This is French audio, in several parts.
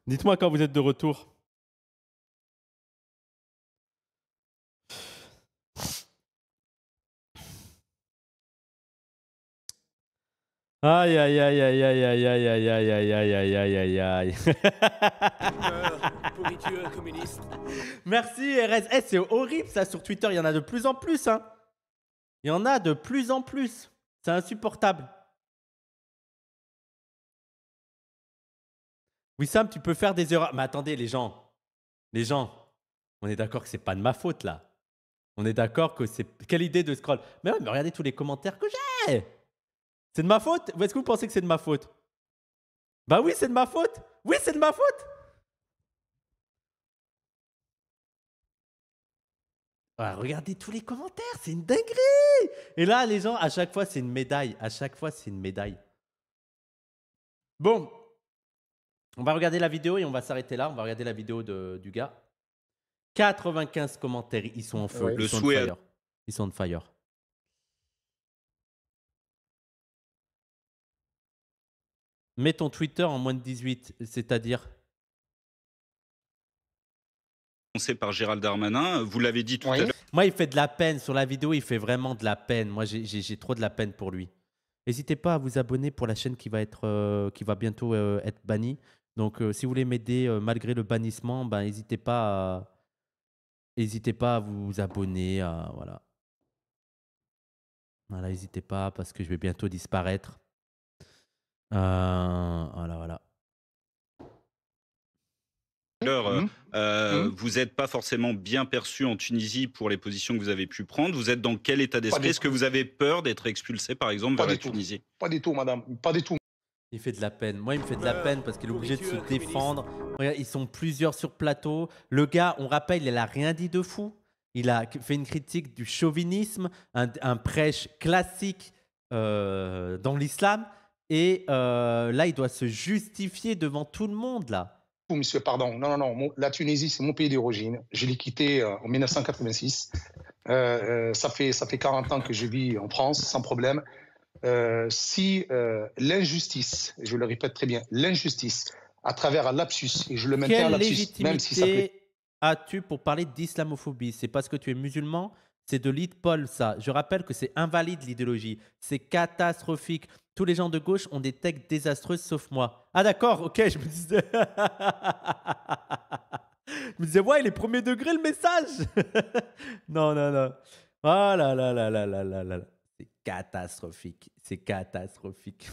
Dites-moi quand vous êtes de retour. Aïe, aïe, aïe, aïe, aïe, aïe, aïe, aïe, aïe, aïe, aïe, aïe, aïe, aïe, aïe. Pourriture communiste. Merci, RS. Eh, c'est horrible ça sur Twitter. Il y en a de plus en plus. Hein. Il y en a de plus en plus. C'est insupportable. Wissam, tu peux faire des erreurs. Mais attendez, les gens. Les gens. On est d'accord que c'est pas de ma faute là. On est d'accord que c'est. Quelle idée de scroll. Mais ouais, mais regardez tous les commentaires que j'ai. C'est de ma faute? Ou est-ce que vous pensez que c'est de ma faute? Bah oui, c'est de ma faute. Oui, c'est de ma faute. Ah, regardez tous les commentaires, c'est une dinguerie. Et là, les gens, à chaque fois, c'est une médaille. À chaque fois, c'est une médaille. Bon, on va regarder la vidéo et on va s'arrêter là. On va regarder la vidéo du gars. 95 commentaires, ils sont en feu. Ouais. Ils Le sont on souhait. fire. Ils sont on fire. Mets ton Twitter en moins de 18, c'est-à-dire. Annoncé par Gérald Darmanin. Vous l'avez dit tout à Oui. l'heure. Moi, il fait de la peine. Sur la vidéo, il fait vraiment de la peine. Moi, j'ai trop de la peine pour lui. N'hésitez pas à vous abonner pour la chaîne qui va bientôt être bannie. Donc, si vous voulez m'aider malgré le bannissement, ben, n'hésitez pas à vous abonner. Voilà. Voilà, n'hésitez pas parce que je vais bientôt disparaître. Voilà, voilà. Vous n'êtes pas forcément bien perçu en Tunisie pour les positions que vous avez pu prendre. Vous êtes dans quel état d'esprit? Est-ce que vous avez peur d'être expulsé, par exemple, vers la Tunisie? Pas du tout, madame. Pas du tout. Il fait de la peine. Moi, il me fait de la peine parce qu'il est obligé de se défendre. Regarde, ils sont plusieurs sur plateau. Le gars, on rappelle, il n'a rien dit de fou. Il a fait une critique du chauvinisme, un prêche classique dans l'islam. Et là, il doit se justifier devant tout le monde, là. Monsieur, pardon. Non, non, non. La Tunisie, c'est mon pays d'origine. Je l'ai quitté en 1986. Ça fait 40 ans que je vis en France, sans problème. Si l'injustice, je le répète très bien, l'injustice, à travers un lapsus, et je le maintiens un Quelle lapsus, même si ça fait... légitimité as-tu pour parler d'islamophobie? C'est parce que tu es musulman? C'est de l'id-Paul, ça. Je rappelle que c'est invalide l'idéologie. C'est catastrophique. Tous les gens de gauche ont des textes désastreux sauf moi. Ah d'accord, ok, je me disais... je me disais, ouais, il est premier degré le message. Non, non, non. Oh là là là là là là là. C'est catastrophique. C'est catastrophique.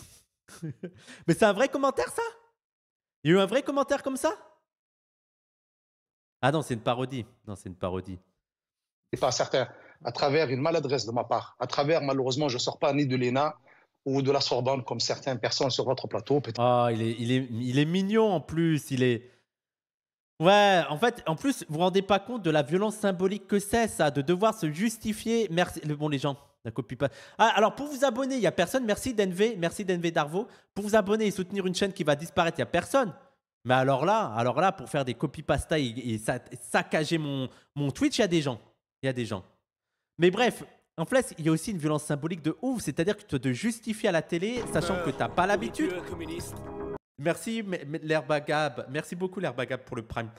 Mais c'est un vrai commentaire, ça? Il y a eu un vrai commentaire comme ça? Ah non, c'est une parodie. Non, c'est une parodie. pas certain, à travers une maladresse de ma part, à travers, malheureusement, je ne sors pas ni de l'ENA ou de la Sorbonne comme certaines personnes sur votre plateau. Oh, il est mignon en plus. Il est. Ouais, en fait, en plus, vous vous rendez pas compte de la violence symbolique que c'est, ça, de devoir se justifier. Merci. Bon, les gens, la copie pas. Ah, alors, pour vous abonner, il n'y a personne. Merci d'Env Darvo. Pour vous abonner et soutenir une chaîne qui va disparaître, il n'y a personne. Mais alors là, pour faire des copy-pasta et saccager mon Twitch, il y a des gens. Il y a des gens. Mais bref, en fait, il y a aussi une violence symbolique de ouf. C'est-à-dire que tu te justifies à la télé, sachant que tu n'as pas l'habitude. Merci, l'Herbagab. Merci beaucoup, l'Herbagab, pour le prime.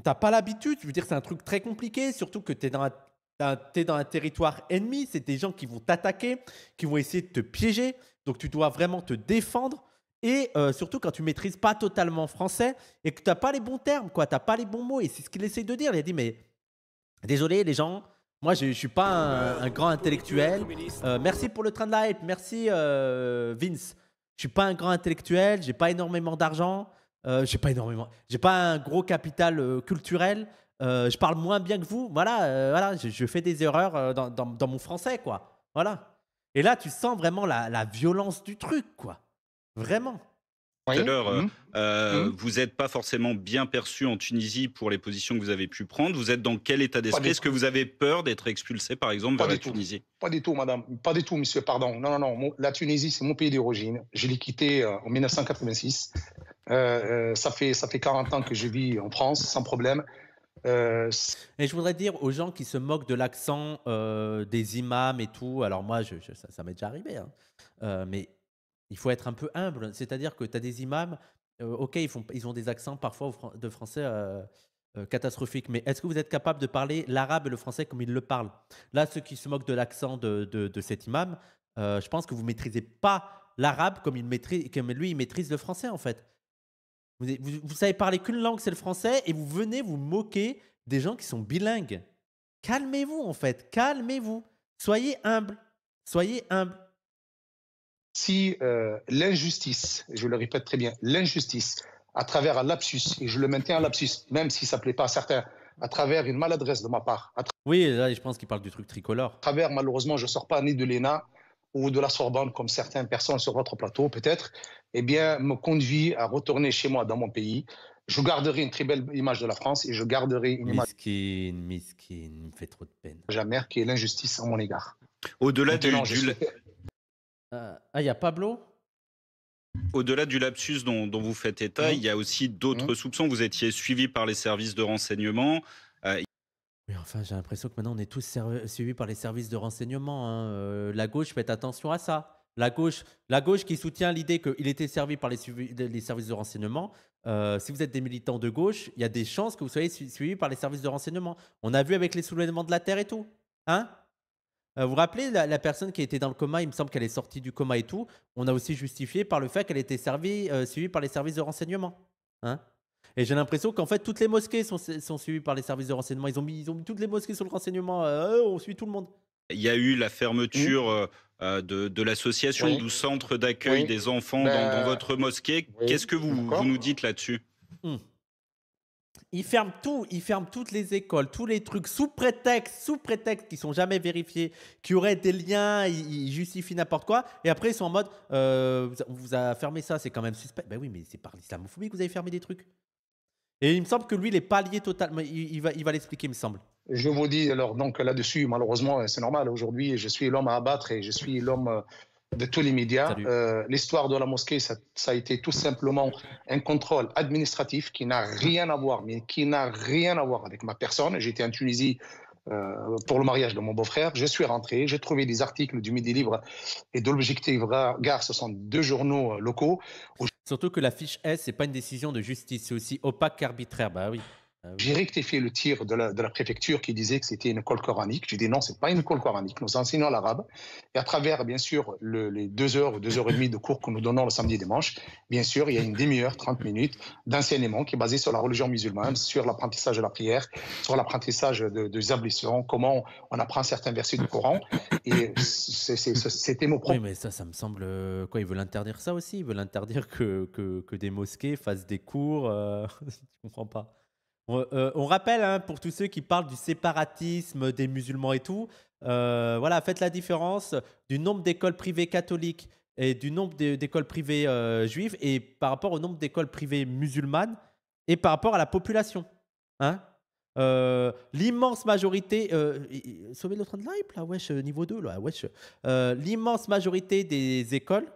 T'as pas l'habitude. Je veux dire, c'est un truc très compliqué, surtout que t'es dans un territoire ennemi. C'est des gens qui vont t'attaquer, qui vont essayer de te piéger. Donc, tu dois vraiment te défendre. Et surtout quand tu maîtrises pas totalement français et que tu n'as pas les bons termes, quoi. Tu n'as pas les bons mots. Et c'est ce qu'il essaie de dire. Il a dit, mais désolé, les gens. Moi, je ne suis pas un grand intellectuel. Merci pour le train de la hype. Merci, Vince. Je suis pas un grand intellectuel, j'ai pas énormément d'argent, j'ai pas un gros capital culturel, je parle moins bien que vous, voilà, voilà, je fais des erreurs dans mon français, quoi, voilà. Et là, tu sens vraiment la violence du truc, quoi, vraiment. Tout à l'heure, vous n'êtes pas forcément bien perçu en Tunisie pour les positions que vous avez pu prendre. Vous êtes dans quel état d'esprit? Est-ce que vous avez peur d'être expulsé, par exemple, vers la Tunisie? Pas du tout, madame. Pas du tout, monsieur, pardon. Non, non, non. La Tunisie, c'est mon pays d'origine. Je l'ai quitté en 1986. Ça fait 40 ans que je vis en France, sans problème. Et je voudrais dire aux gens qui se moquent de l'accent des imams et tout, alors moi, ça m'est déjà arrivé, hein, mais il faut être un peu humble. C'est-à-dire que tu as des imams, OK, ils ont des accents parfois de français catastrophiques, mais est-ce que vous êtes capable de parler l'arabe et le français comme ils le parlent? Là, ceux qui se moquent de l'accent de cet imam, je pense que vous maîtrisez pas l'arabe comme lui, il maîtrise le français, en fait. Vous savez parler qu'une langue, c'est le français, et vous venez vous moquer des gens qui sont bilingues. Calmez-vous, en fait, calmez-vous. Soyez humble, soyez humble. Si l'injustice, je le répète très bien, l'injustice, à travers un lapsus, et je le maintiens un lapsus, même si ça ne plaît pas à certains, à travers une maladresse de ma part, à Oui, là, je pense qu'il parle du truc tricolore. travers, malheureusement, je ne sors pas ni de l'ENA ou de la Sorbonne, comme certaines personnes sur votre plateau, peut-être, eh bien, me conduit à retourner chez moi, dans mon pays. Je garderai une très belle image de la France et je garderai une image Miskin, il me fait trop de peine. amère qui est l'injustice à mon égard. Au-delà Maintenant, il y a Pablo? Au-delà du lapsus dont vous faites état, il y a aussi d'autres soupçons. Vous étiez suivi par les services de renseignement. Oui, enfin, j'ai l'impression que maintenant, on est tous suivis par les services de renseignement, hein. La gauche, faites attention à ça. La gauche qui soutient l'idée qu'il était servi par les services de renseignement. Si vous êtes des militants de gauche, il y a des chances que vous soyez suivis par les services de renseignement. On a vu avec les soulèvements de la Terre et tout. Hein? Vous vous rappelez la personne qui était dans le coma, il me semble qu'elle est sortie du coma et tout. On a aussi justifié par le fait qu'elle était suivie par les services de renseignement. Hein? Et j'ai l'impression qu'en fait, toutes les mosquées sont suivies par les services de renseignement. Ils ont mis toutes les mosquées sur le renseignement. On suit tout le monde. Il y a eu la fermeture de l'association du centre d'accueil des enfants dans votre mosquée. Qu'est-ce que vous nous dites là-dessus? Ils ferment tout, ils ferment toutes les écoles, tous les trucs sous prétexte qui sont jamais vérifiés, qui auraient des liens, ils justifient n'importe quoi. Et après, ils sont en mode, on vous a fermé ça, c'est quand même suspect. Ben oui, mais c'est par l'islamophobie que vous avez fermé des trucs. Et il me semble que lui, il n'est pas lié totalement. Il va l'expliquer, il me semble. Je vous dis, alors, donc là-dessus, malheureusement, c'est normal. Aujourd'hui, je suis l'homme à abattre et je suis l'homme de tous les médias. L'histoire de la mosquée, ça a été tout simplement un contrôle administratif qui n'a rien à voir, mais qui n'a rien à voir avec ma personne. J'étais en Tunisie pour le mariage de mon beau-frère. Je suis rentré, j'ai trouvé des articles du Midi Libre et de l'Objectif Gare, ce sont deux journaux locaux. Surtout que la fiche S, c'est pas une décision de justice, c'est aussi opaque qu'arbitraire. Bah oui. J'ai rectifié le tir de la préfecture qui disait que c'était une école coranique. J'ai dit non, c'est pas une école coranique. Nous enseignons l'arabe. Et à travers, bien sûr, les 2 heures ou 2 heures et demie de cours que nous donnons le samedi et dimanche, bien sûr, il y a une demi-heure, 30 minutes d'enseignement qui est basé sur la religion musulmane, sur l'apprentissage de la prière, sur l'apprentissage des ablutions, comment on apprend certains versets du Coran. Et c'était mon propre. Oui, mais ça me semble. Quoi, ils veulent interdire ça aussi? Ils veulent interdire que des mosquées fassent des cours. Je comprends pas. On rappelle, hein, pour tous ceux qui parlent du séparatisme des musulmans et tout, voilà, faites la différence du nombre d'écoles privées catholiques et du nombre d'écoles privées juives et par rapport au nombre d'écoles privées musulmanes et par rapport à la population. Hein? L'immense majorité... sauvez le train de l'hype, là, wesh, niveau 2, là, wesh. L'immense majorité des écoles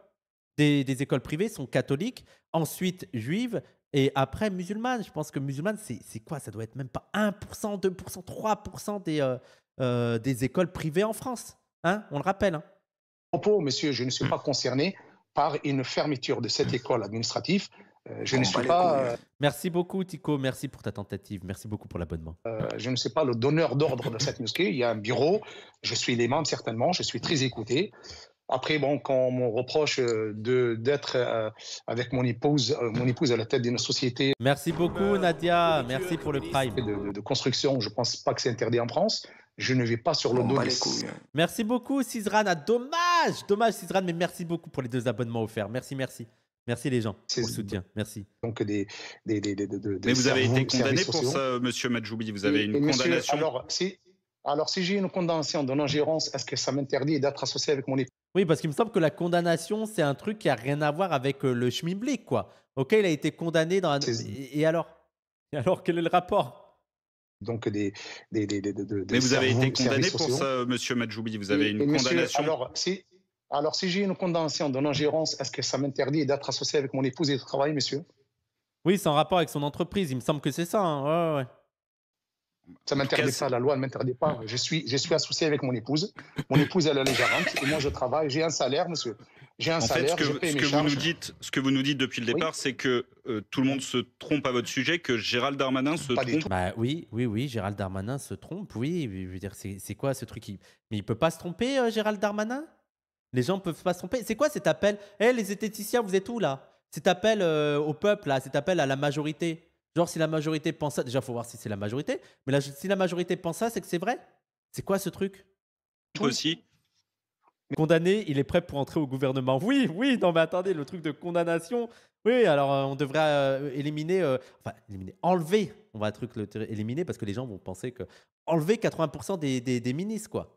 privées sont catholiques, ensuite juives, et après, musulmane. Je pense que musulmane, c'est quoi? Ça doit être même pas 1%, 2%, 3% des écoles privées en France. Hein? On le rappelle. Hein? Monsieur, je ne suis pas concerné par une fermeture de cette école administrative. Je ne suis pas. Merci beaucoup, Tico. Merci pour ta tentative. Merci beaucoup pour l'abonnement. Je ne suis pas le donneur d'ordre de cette mosquée. Il y a un bureau. Je suis l'imam, certainement. Je suis très écouté. Après, bon, quand on me reproche d'être avec mon épouse à la tête d'une société. Merci beaucoup, Nadia. Merci pour le prime. De construction, je ne pense pas que c'est interdit en France. Je ne vais pas sur le dos des couilles. Merci beaucoup, Sizran. Dommage, Sizran, mais merci beaucoup pour les 2 abonnements offerts. Merci. Merci les gens pour le soutien. Merci. Donc mais vous avez été condamné pour ça, monsieur Majoubi. Vous avez une condamnation. Alors, si j'ai une condamnation de non-gérance, est-ce que ça m'interdit d'être associé avec mon épouse? Oui, parce qu'il me semble que la condamnation, c'est un truc qui n'a rien à voir avec le schmilblick, quoi. Ok, il a été condamné dans... Et alors, quel est le rapport? Donc, mais vous avez été condamné pour ça, monsieur Majoubi. Vous avez une condamnation. Alors, si j'ai une condamnation de non-gérance, est-ce que ça m'interdit d'être associé avec mon épouse et de travailler, monsieur? Oui, c'est en rapport avec son entreprise. Il me semble que c'est ça. Hein. Ouais. Ça ne m'interdit pas, la loi ne m'interdit pas. Je suis associé avec mon épouse. Mon épouse, elle est gérante et moi, je travaille. J'ai un salaire, monsieur. J'ai un En fait, salaire, je paye ce mes que vous nous charges. dites, ce que vous nous dites depuis le Oui, départ, c'est que tout le monde se trompe à votre sujet, que Gérald Darmanin se pas du trompe. tout. Bah oui, oui, oui, Gérald Darmanin se trompe, oui. Je veux dire, c'est quoi ce truc Mais il peut pas se tromper, Gérald Darmanin? Les gens peuvent pas se tromper. C'est quoi cet appel? Eh, les zététiciens, vous êtes où là? Cet appel au peuple, là, cet appel à la majorité. Genre, si la majorité pense ça, déjà, faut voir si c'est la majorité. Mais si la majorité pense ça, c'est que c'est vrai. C'est quoi ce truc? Aussi. Condamné, il est prêt pour entrer au gouvernement. Oui, oui, non mais attendez, le truc de condamnation. Oui, alors on devrait enlever, on va éliminer parce que les gens vont penser que enlever 80% des ministres, quoi.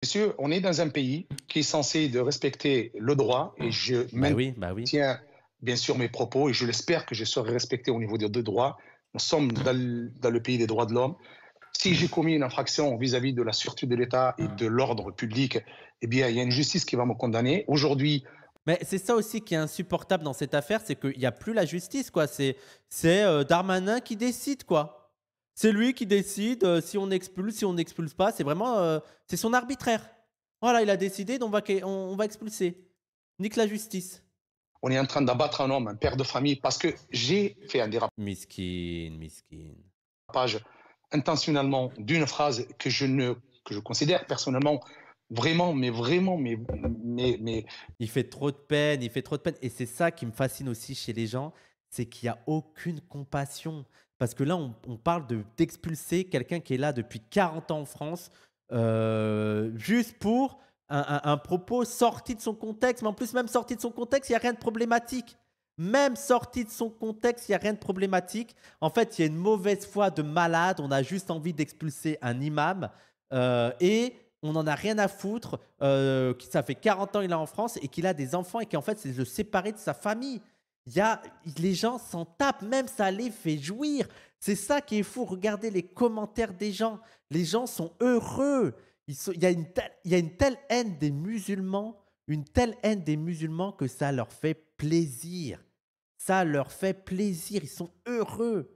Messieurs, on est dans un pays qui est censé de respecter le droit et je Bah oui, bah oui. maintiens bien sûr mes propos et je l'espère que je serai respecté au niveau des deux droits. Nous sommes dans le pays des droits de l'homme. Si j'ai commis une infraction vis-à-vis de la sûreté de l'État et de l'ordre public, eh bien, il y a une justice qui va me condamner. Aujourd'hui, Mais c'est ça aussi qui est insupportable dans cette affaire, c'est qu'il n'y a plus la justice, quoi. C'est Darmanin qui décide, quoi. C'est lui qui décide si on expulse, si on n'expulse pas. C'est vraiment c'est son arbitraire. Voilà, il a décidé, donc on va expulser. Nique la justice. on est en train d'abattre un homme, un père de famille, parce que j'ai fait un Miskin, miskin. dérapage intentionnellement d'une phrase que je considère personnellement vraiment, mais Il fait trop de peine, il fait trop de peine. Et c'est ça qui me fascine aussi chez les gens, c'est qu'il n'y a aucune compassion. Parce que là, on parle d'expulser quelqu'un qui est là depuis 40 ans en France, juste pour un propos sorti de son contexte. Mais en plus, même sorti de son contexte, il n'y a rien de problématique. Même sorti de son contexte, il n'y a rien de problématique. En fait, il y a une mauvaise foi de malade. On a juste envie d'expulser un imam. Et on n'en a rien à foutre. Ça fait 40 ans qu'il est en France et qu'il a des enfants et qu'en fait, c'est de le séparer de sa famille. Les gens s'en tapent, même ça les fait jouir. C'est ça qui est fou. Regardez les commentaires des gens. Les gens sont heureux. Il y a une telle haine des musulmans, que ça leur fait plaisir. Ça leur fait plaisir. Ils sont heureux.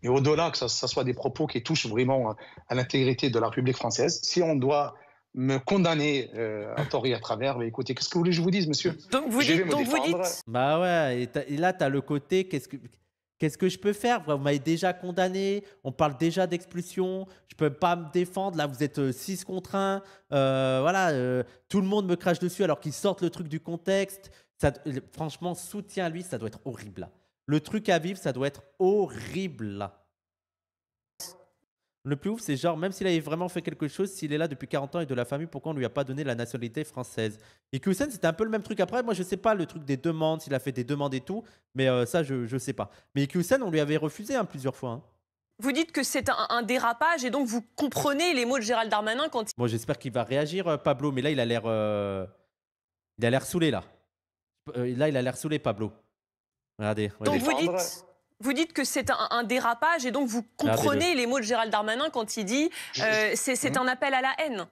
et au-delà que ça soit des propos qui touchent vraiment à l'intégrité de la République française, si on doit me condamner à tort et à travers, mais écoutez, qu'est-ce que vous voulez que je vous dise, monsieur? Donc vous Je vais dites, me donc vous défendre. dites, Bah ouais, et là, tu as le côté, qu'est-ce que je peux faire? Vous m'avez déjà condamné, on parle déjà d'expulsion, je peux pas me défendre, là vous êtes 6 contre 1, voilà, tout le monde me crache dessus alors qu'ils sortent le truc du contexte. Franchement, soutien à lui, ça doit être horrible là. Le truc à vivre, ça doit être horrible là. Le plus ouf, c'est genre, même s'il avait vraiment fait quelque chose, s'il est là depuis 40 ans et de la famille, pourquoi on lui a pas donné la nationalité française? Et Hussein, c'était un peu le même truc. Après, moi, je sais pas le truc des demandes, s'il a fait des demandes et tout, mais ça, je sais pas. Mais Hussein, on lui avait refusé plusieurs fois. vous dites que c'est un dérapage et donc vous comprenez les mots de Gérald Darmanin quand Bon, j'espère qu'il va réagir, Pablo, mais là, il a l'air saoulé, là. Là, il a l'air saoulé, Pablo. Regardez. donc regardez. vous dites que c'est un dérapage et donc vous comprenez les mots de Gérald Darmanin quand il dit c'est un appel à la haine.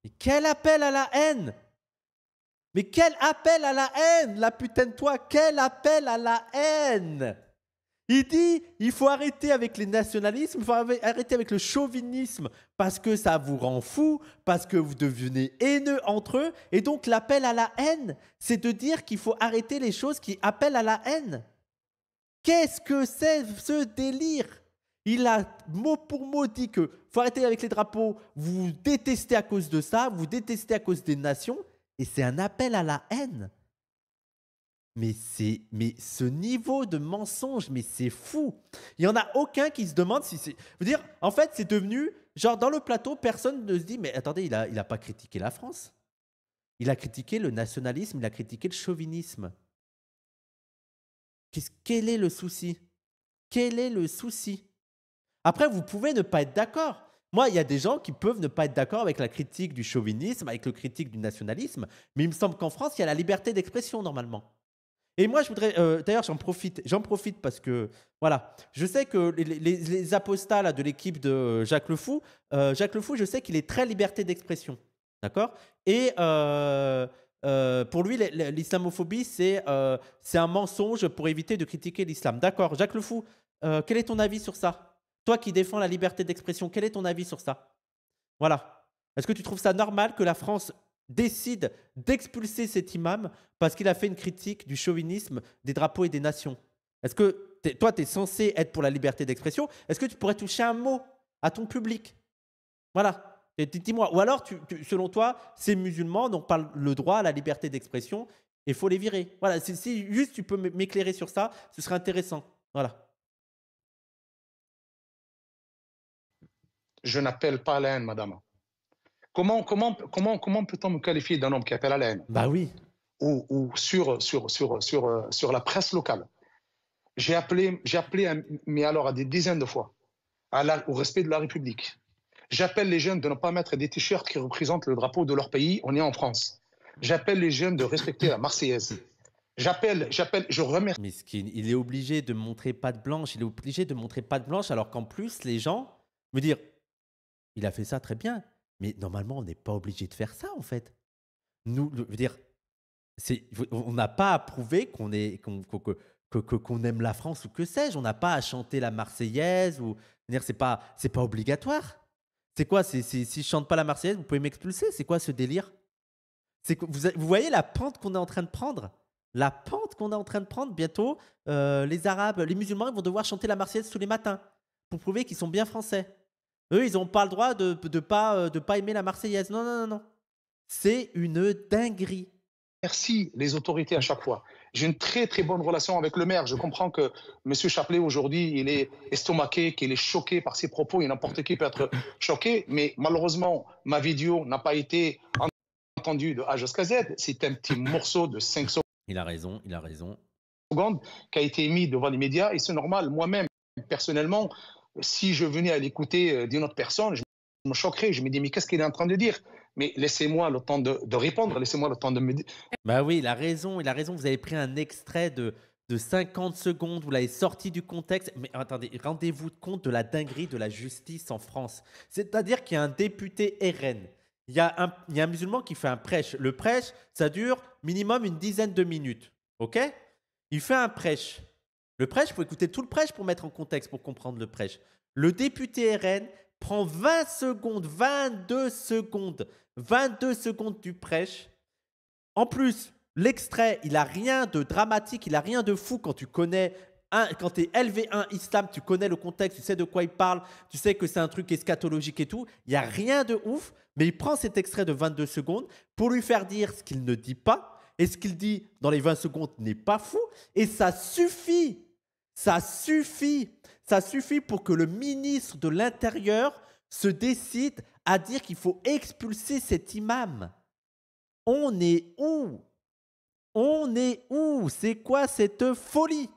Mais quel appel à la haine! Mais quel appel à la haine! La putain de toi, quel appel à la haine! Il dit, il faut arrêter avec les nationalismes, il faut arrêter avec le chauvinisme, parce que ça vous rend fou, parce que vous devenez haineux entre eux. Et donc l'appel à la haine, c'est de dire qu'il faut arrêter les choses qui appellent à la haine. Qu'est-ce que c'est ce délire? Il a mot pour mot dit que faut arrêter avec les drapeaux, vous détestez à cause de ça, vous détestez à cause des nations, et c'est un appel à la haine. Mais ce niveau de mensonge, mais c'est fou. Il n'y en a aucun qui se demande si c'est... Je veux dire, en fait, c'est devenu... Genre, dans le plateau, personne ne se dit, mais attendez, il a pas critiqué la France. Il a critiqué le nationalisme, il a critiqué le chauvinisme. Quel est le souci? Quel est le souci? Après, vous pouvez ne pas être d'accord. Moi, il y a des gens qui peuvent ne pas être d'accord avec la critique du chauvinisme, avec la critique du nationalisme, mais il me semble qu'en France, il y a la liberté d'expression normalement. Et moi, je voudrais, d'ailleurs, j'en profite parce que, voilà, je sais que les apostats là, de l'équipe de Jacques Le Fou, je sais qu'il est très liberté d'expression, d'accord? Et pour lui, l'islamophobie, c'est un mensonge pour éviter de critiquer l'islam. D'accord, Jacques Le Fou, quel est ton avis sur ça? Toi qui défends la liberté d'expression, quel est ton avis sur ça? Voilà. Est-ce que tu trouves ça normal que la France décide d'expulser cet imam parce qu'il a fait une critique du chauvinisme, des drapeaux et des nations? Est-ce que toi, tu es censé être pour la liberté d'expression? Est-ce que tu pourrais toucher un mot à ton public? Voilà. Dis-moi. Ou alors, selon toi, ces musulmans n'ont pas le droit à la liberté d'expression et il faut les virer. Voilà. Si juste tu peux m'éclairer sur ça, ce serait intéressant. Voilà. Je n'appelle pas à la haine, madame. Comment peut-on me qualifier d'un homme qui appelle à la haine? Bah oui. Ou sur la presse locale. J'ai appelé mais alors à des dizaines de fois, au respect de la République. J'appelle les jeunes de ne pas mettre des t-shirts qui représentent le drapeau de leur pays. On est en France. J'appelle les jeunes de respecter la Marseillaise. Je remercie. Miskin, il est obligé de montrer patte blanche. Il est obligé de montrer patte blanche alors qu'en plus, les gens me disent, il a fait ça très bien. Mais normalement, on n'est pas obligé de faire ça, en fait. Nous, je veux dire, on n'a pas à prouver qu'on aime la France ou que sais-je. On n'a pas à chanter la Marseillaise ou dire c'est pas obligatoire. C'est quoi? Si je chante pas la Marseillaise, vous pouvez m'expulser. C'est quoi ce délire? Vous voyez la pente qu'on est en train de prendre? La pente qu'on est en train de prendre bientôt. Les Arabes, les musulmans, ils vont devoir chanter la Marseillaise tous les matins pour prouver qu'ils sont bien français. Eux, ils n'ont pas le droit de pas aimer la Marseillaise. Non, non, non, non. C'est une dinguerie. Merci les autorités à chaque fois. J'ai une très très bonne relation avec le maire. Je comprends que M. Chapelet aujourd'hui, il est estomaqué, qu'il est choqué par ses propos et n'importe qui peut être choqué. Mais malheureusement, ma vidéo n'a pas été entendue de A jusqu'à Z. C'est un petit morceau de 5 secondes. Il a raison, il a raison. Qui a été mis devant les médias et c'est normal. Moi-même, personnellement, si je venais à l'écouter d'une autre personne, je me choquerais. Je me dis, mais qu'est-ce qu'il est en train de dire? Mais laissez-moi le temps de répondre, laissez-moi le temps de me dire. Bah oui, il a raison, il a raison. Vous avez pris un extrait de 50 secondes, vous l'avez sorti du contexte. Mais attendez, rendez-vous compte de la dinguerie de la justice en France. C'est-à-dire qu'il y a un député RN. Il y a un musulman qui fait un prêche. Le prêche, ça dure minimum une dizaine de minutes. OK? Il fait un prêche. Le prêche, il faut écouter tout le prêche pour mettre en contexte, pour comprendre le prêche. Le député RN prend 20 secondes, 22 secondes du prêche. En plus, l'extrait, il n'a rien de dramatique, il n'a rien de fou quand tu connais, quand tu es LV1 Islam, tu connais le contexte, tu sais de quoi il parle, tu sais que c'est un truc eschatologique et tout. Il n'y a rien de ouf, mais il prend cet extrait de 22 secondes pour lui faire dire ce qu'il ne dit pas. Et ce qu'il dit dans les 20 secondes n'est pas fou. Et ça suffit. Ça suffit. Ça suffit pour que le ministre de l'Intérieur se décide à dire qu'il faut expulser cet imam. On est où? On est où? C'est quoi cette folie?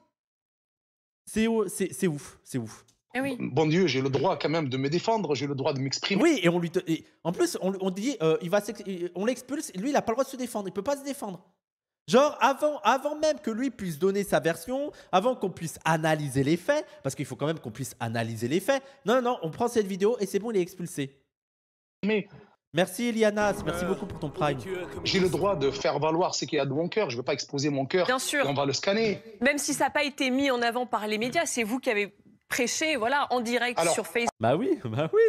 C'est ouf. C'est ouf. Eh oui. Bon Dieu, j'ai le droit quand même de me défendre, j'ai le droit de m'exprimer. Oui, et en plus, on dit, on l'expulse, lui, il n'a pas le droit de se défendre, il ne peut pas se défendre. Genre, avant même que lui puisse donner sa version, avant qu'on puisse analyser les faits, parce qu'il faut quand même qu'on puisse analyser les faits, non, on prend cette vidéo et c'est bon, il est expulsé. Mais merci Eliana, merci beaucoup pour ton prime. J'ai le droit de faire valoir ce qu'il y a de mon cœur, je ne veux pas exposer mon cœur. Bien sûr. On va le scanner. Même si ça n'a pas été mis en avant par les médias, c'est vous qui avez prêché, voilà, en direct sur Facebook. Bah oui,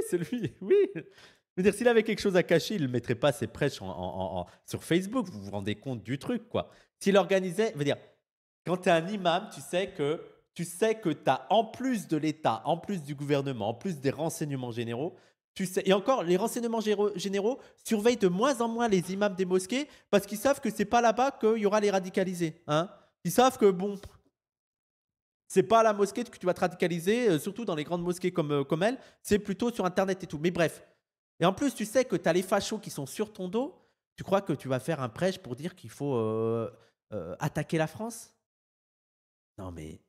c'est lui, oui. Je veux dire, s'il avait quelque chose à cacher, il ne mettrait pas ses prêches sur Facebook. Vous vous rendez compte du truc, quoi. S'il organisait, je veux dire, quand tu es un imam, tu sais que tu as, en plus de l'État, en plus du gouvernement, en plus des renseignements généraux, tu sais, et encore, les renseignements généraux surveillent de moins en moins les imams des mosquées parce qu'ils savent que ce n'est pas là-bas qu'il y aura les radicalisés. Hein. Ils savent que, bon, c'est pas à la mosquée que tu vas te radicaliser, surtout dans les grandes mosquées comme elle, c'est plutôt sur Internet et tout. Mais bref. Et en plus, tu sais que tu as les fachos qui sont sur ton dos. Tu crois que tu vas faire un prêche pour dire qu'il faut attaquer la France? Non mais...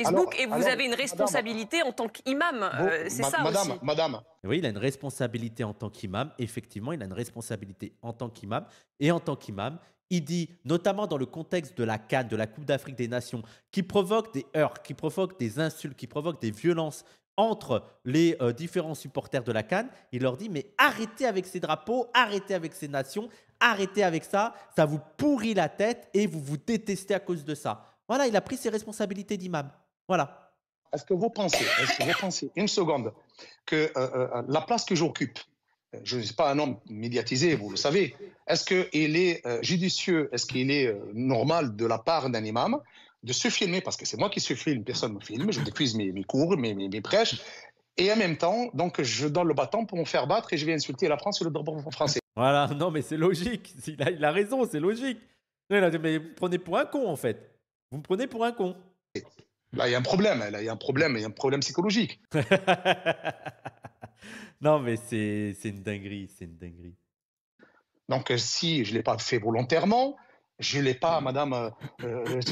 Facebook, et vous avez une responsabilité en tant qu'imam, c'est ça aussi. Madame. Oui, il a une responsabilité en tant qu'imam. Effectivement, il a une responsabilité en tant qu'imam. Et en tant qu'imam, il dit, notamment dans le contexte de la CAN, de la Coupe d'Afrique des Nations, qui provoque des heurts, qui provoque des insultes, qui provoque des violences entre les différents supporters de la CAN, il leur dit, mais arrêtez avec ces drapeaux, arrêtez avec ces nations, arrêtez avec ça, ça vous pourrit la tête et vous vous détestez à cause de ça. Voilà, il a pris ses responsabilités d'imam. Voilà. Est-ce que vous pensez, une seconde, que la place que j'occupe, je ne suis pas un homme médiatisé, vous le savez. Est-ce qu'il est judicieux, est-ce qu'il est normal de la part d'un imam de se filmer, parce que c'est moi qui se filme, personne ne me filme, je diffuse mes cours, mes prêches, et en même temps, donc, je donne le bâton pour me faire battre et je vais insulter la France et le drapeau français. Voilà, non, mais c'est logique. Il a raison, c'est logique. Mais vous me prenez pour un con, en fait. Vous me prenez pour un con. Là, il y a un problème, là, il y a un problème psychologique. Non, mais c'est une dinguerie, c'est une dinguerie. Donc, si je ne l'ai pas fait volontairement, je ne l'ai pas, madame,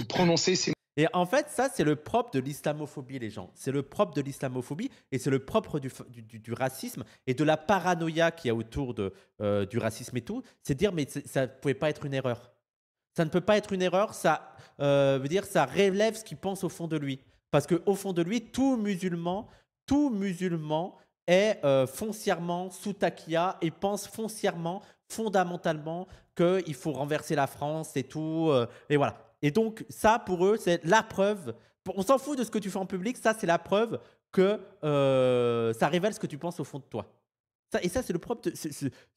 prononcé ces Et en fait, ça, c'est le propre de l'islamophobie, les gens. C'est le propre de l'islamophobie et c'est le propre du racisme et de la paranoïa qu'il y a autour du racisme et tout. C'est de dire, mais ça ne pouvait pas être une erreur. Ça ne peut pas être une erreur, ça veut dire ça relève ce qu'il pense au fond de lui. Parce qu'au fond de lui, tout musulman est foncièrement sous taquilla et pense foncièrement, fondamentalement, qu'il faut renverser la France et tout. Et voilà. Et donc, ça, pour eux, c'est la preuve. On s'en fout de ce que tu fais en public, ça, c'est la preuve que ça révèle ce que tu penses au fond de toi. Et ça, c'est le propre.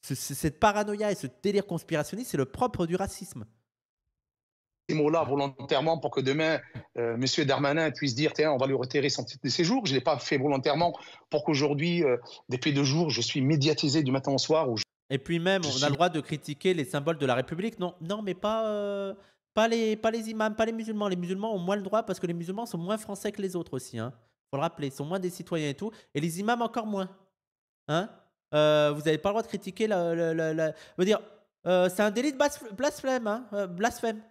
Cette paranoïa et ce délire conspirationniste, c'est le propre du racisme. mots-là volontairement pour que demain, M. Darmanin puisse dire tiens, on va lui retirer son titre de séjour. Je ne l'ai pas fait volontairement pour qu'aujourd'hui, depuis 2 jours, je suis médiatisé du matin au soir. Et puis même, on a le droit de critiquer les symboles de la République. Non, non, mais pas les imams, pas les musulmans. Les musulmans ont moins le droit parce que les musulmans sont moins français que les autres aussi. Hein. Faut le rappeler, ils sont moins des citoyens et tout. Et les imams encore moins. Hein vous n'avez pas le droit de critiquer veut dire, c'est un délit de blasphème. Hein blasphème.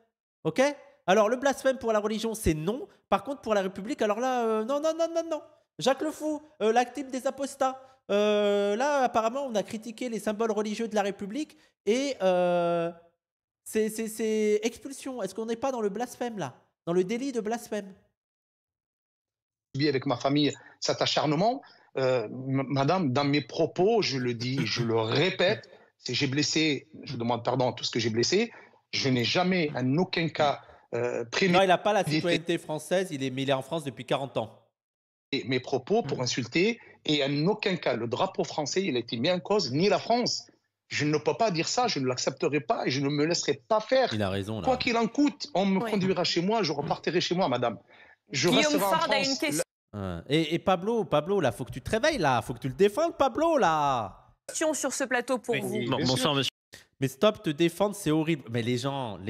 Ok. Alors, le blasphème pour la religion, c'est non. Par contre, pour la République, alors là, non, non, non, non, non. Jacques Le Fou, l'acte des apostats. Là, apparemment, on a critiqué les symboles religieux de la République et c'est expulsion. Est-ce qu'on n'est pas dans le blasphème, là? Dans le délit de blasphème? Avec ma famille cet acharnement. Madame, dans mes propos, je le dis, je le répète, si j'ai blessé, je demande pardon à tout ce que j'ai blessé, je n'ai jamais, en aucun cas, non, il n'a pas la citoyenneté française, mais il est en France depuis 40 ans. Mes propos pour insulter, et en aucun cas, le drapeau français, il a été mis en cause, ni la France. Je ne peux pas dire ça, je ne l'accepterai pas et je ne me laisserai pas faire. Il a raison, là. Quoi qu'il en coûte, on me conduira chez moi, je repartirai chez moi, madame. Je resterai en France. A une question. Et Pablo, là, faut que tu te réveilles, là. Faut que tu le défendes, Pablo, là. Question sur ce plateau pour vous. Bonsoir, monsieur. Mais stop, te défendre, c'est horrible. Mais les gens,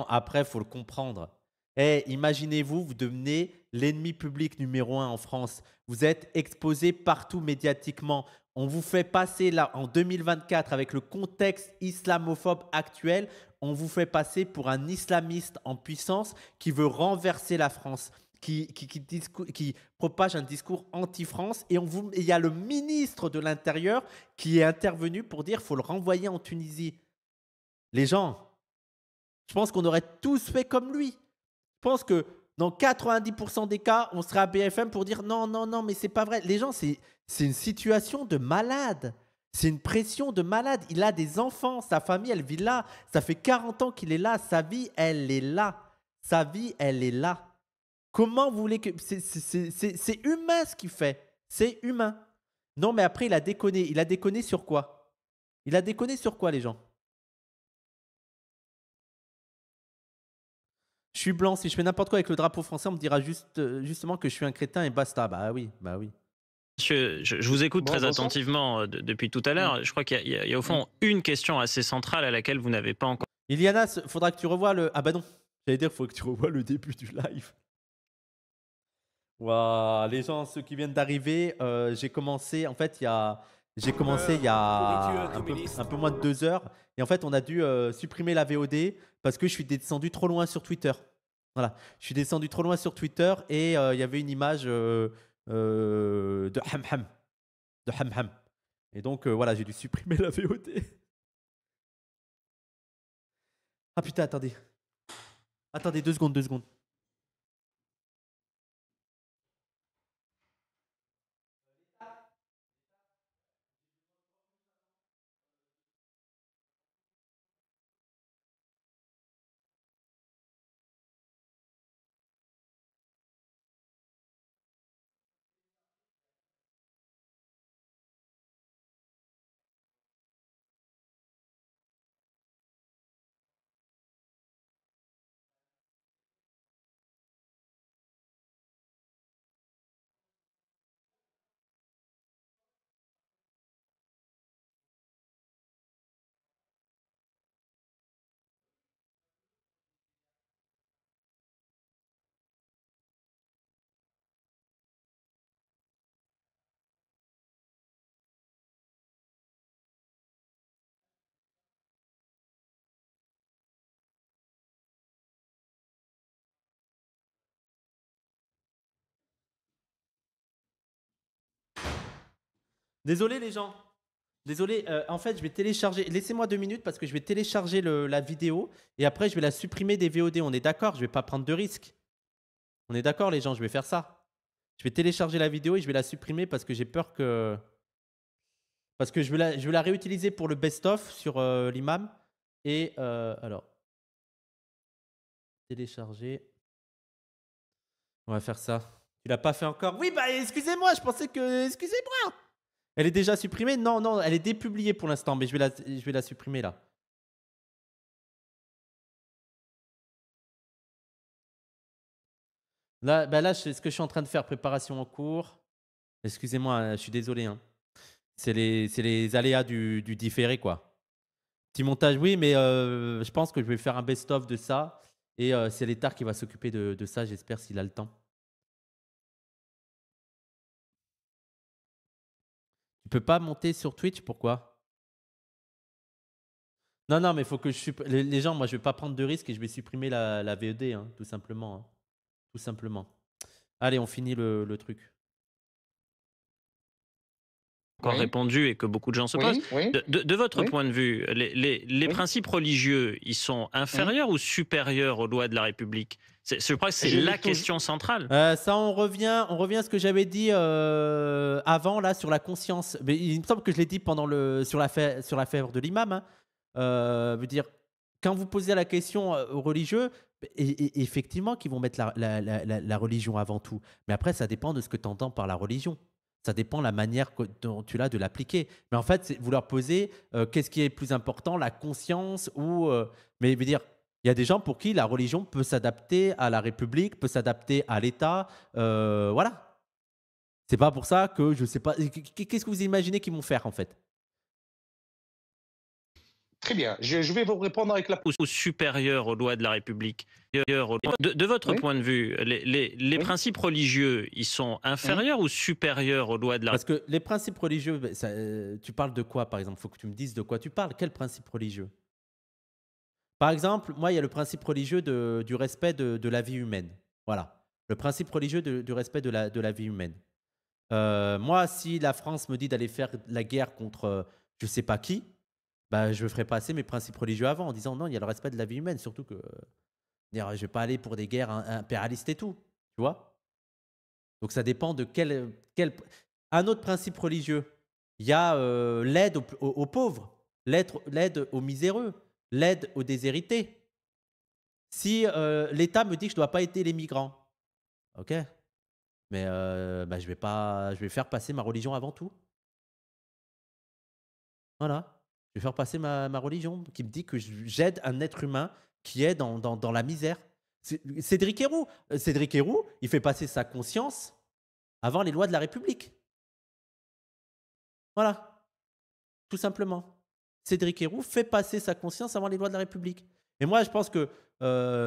après, faut le comprendre. Imaginez-vous, vous devenez l'ennemi public numéro 1 en France. Vous êtes exposé partout médiatiquement. On vous fait passer là, en 2024, avec le contexte islamophobe actuel, on vous fait passer pour un islamiste en puissance qui veut renverser la France, qui propage un discours anti-France. Et il y a le ministre de l'Intérieur qui est intervenu pour dire qu'il faut le renvoyer en Tunisie. Les gens, je pense qu'on aurait tous fait comme lui. Je pense que dans 90% des cas, on serait à BFM pour dire non, non, non, mais c'est pas vrai. Les gens, c'est une situation de malade. C'est une pression de malade. Il a des enfants, sa famille, elle vit là. Ça fait 40 ans qu'il est là. Sa vie, elle est là. Sa vie, elle est là. Comment vous voulez que... C'est humain ce qu'il fait. C'est humain. Non, mais après, il a déconné. Il a déconné sur quoi? Il a déconné sur quoi, les gens? Je suis blanc, si je fais n'importe quoi avec le drapeau français, on me dira justement que je suis un crétin et basta. Bah oui, bah oui. Monsieur, je vous écoute très attentivement depuis tout à l'heure. Je crois qu'il y a au fond une question assez centrale à laquelle vous n'avez pas encore... Iliana, faudra que tu revoies le... Ah bah non, j'allais dire, il faut que tu revoies le début du live. Waouh, les gens, ceux qui viennent d'arriver, j'ai commencé, en fait, il y a un peu moins de 2 heures. Et en fait, on a dû supprimer la VOD parce que je suis descendu trop loin sur Twitter. Voilà, je suis descendu trop loin sur Twitter et il y avait une image de Hamham. De Hamham. Et donc, voilà, j'ai dû supprimer la VOD. Ah putain, attendez. Attendez, 2 secondes. Désolé les gens. Désolé, en fait, je vais télécharger. Laissez-moi 2 minutes parce que je vais télécharger la vidéo et après, je vais la supprimer des VOD. On est d'accord? Je vais pas prendre de risques. On est d'accord, les gens? Je vais faire ça. Je vais télécharger la vidéo et je vais la supprimer parce que j'ai peur que. Parce que je vais la réutiliser pour le best-of sur l'imam. Et alors, télécharger. On va faire ça. Tu l'as pas fait encore? Oui, bah excusez-moi, je pensais que. Excusez-moi! Elle est déjà supprimée? Non, non, elle est dépubliée pour l'instant, mais je vais la supprimer là. Là, bah là, c'est ce que je suis en train de faire, préparation en cours. Excusez-moi, je suis désolé. Hein. C'est les aléas du différé, quoi. Petit montage, oui, mais je pense que je vais faire un best-of de ça. Et c'est l'État qui va s'occuper de ça, j'espère, s'il a le temps. Tu peux pas monter sur Twitch, pourquoi? Non, non, mais il faut que les gens, moi, je vais pas prendre de risques et je vais supprimer la VOD, hein, tout simplement. Hein. Tout simplement. Allez, on finit le truc. Encore répondu et que beaucoup de gens se posent. De votre point de vue, les principes religieux, ils sont inférieurs ou supérieurs aux lois de la République? Je crois que c'est la question centrale. Ça, on revient à ce que j'avais dit avant, là, sur la conscience. Mais il me semble que je l'ai dit sur l'affaire de l'imam. Hein. Veut dire, quand vous posez la question aux religieux, effectivement qu'ils vont mettre la religion avant tout. Mais après, ça dépend de ce que tu entends par la religion. Ça dépend de la manière dont tu l'as de l'appliquer. Mais en fait, vous leur posez qu'est-ce qui est plus important, la conscience ou... mais veut dire, il y a des gens pour qui la religion peut s'adapter à la République, peut s'adapter à l'État. Voilà. C'est pas pour ça que je sais pas... Qu'est-ce que vous imaginez qu'ils vont faire en fait? Très bien. Je vais vous répondre avec la... Ou supérieur aux lois de la République. De votre point de vue, les principes religieux, ils sont inférieurs ou supérieurs aux lois de la République? Parce que les principes religieux, tu parles de quoi par exemple? Il faut que tu me dises de quoi tu parles. Quel principe religieux? Par exemple, moi, il y a le principe religieux du respect de la vie humaine. Voilà. Le principe religieux du respect de la vie humaine. Moi, si la France me dit d'aller faire la guerre contre je ne sais pas qui, bah, je ferai passer mes principes religieux avant en disant non, il y a le respect de la vie humaine. Surtout que je ne vais pas aller pour des guerres impérialistes et tout. Tu vois? Donc ça dépend de quel... Un autre principe religieux, il y a l'aide aux pauvres, l'aide aux miséreux, l'aide aux déshérités. Si l'État me dit que je ne dois pas aider les migrants, ok, mais bah, je vais faire passer ma religion avant tout. Voilà. Je vais faire passer ma religion qui me dit que j'aide un être humain qui est dans la misère. Cédric Herrou, il fait passer sa conscience avant les lois de la République. Voilà. Tout simplement. Cédric Herrou fait passer sa conscience avant les lois de la République. Et moi, je pense que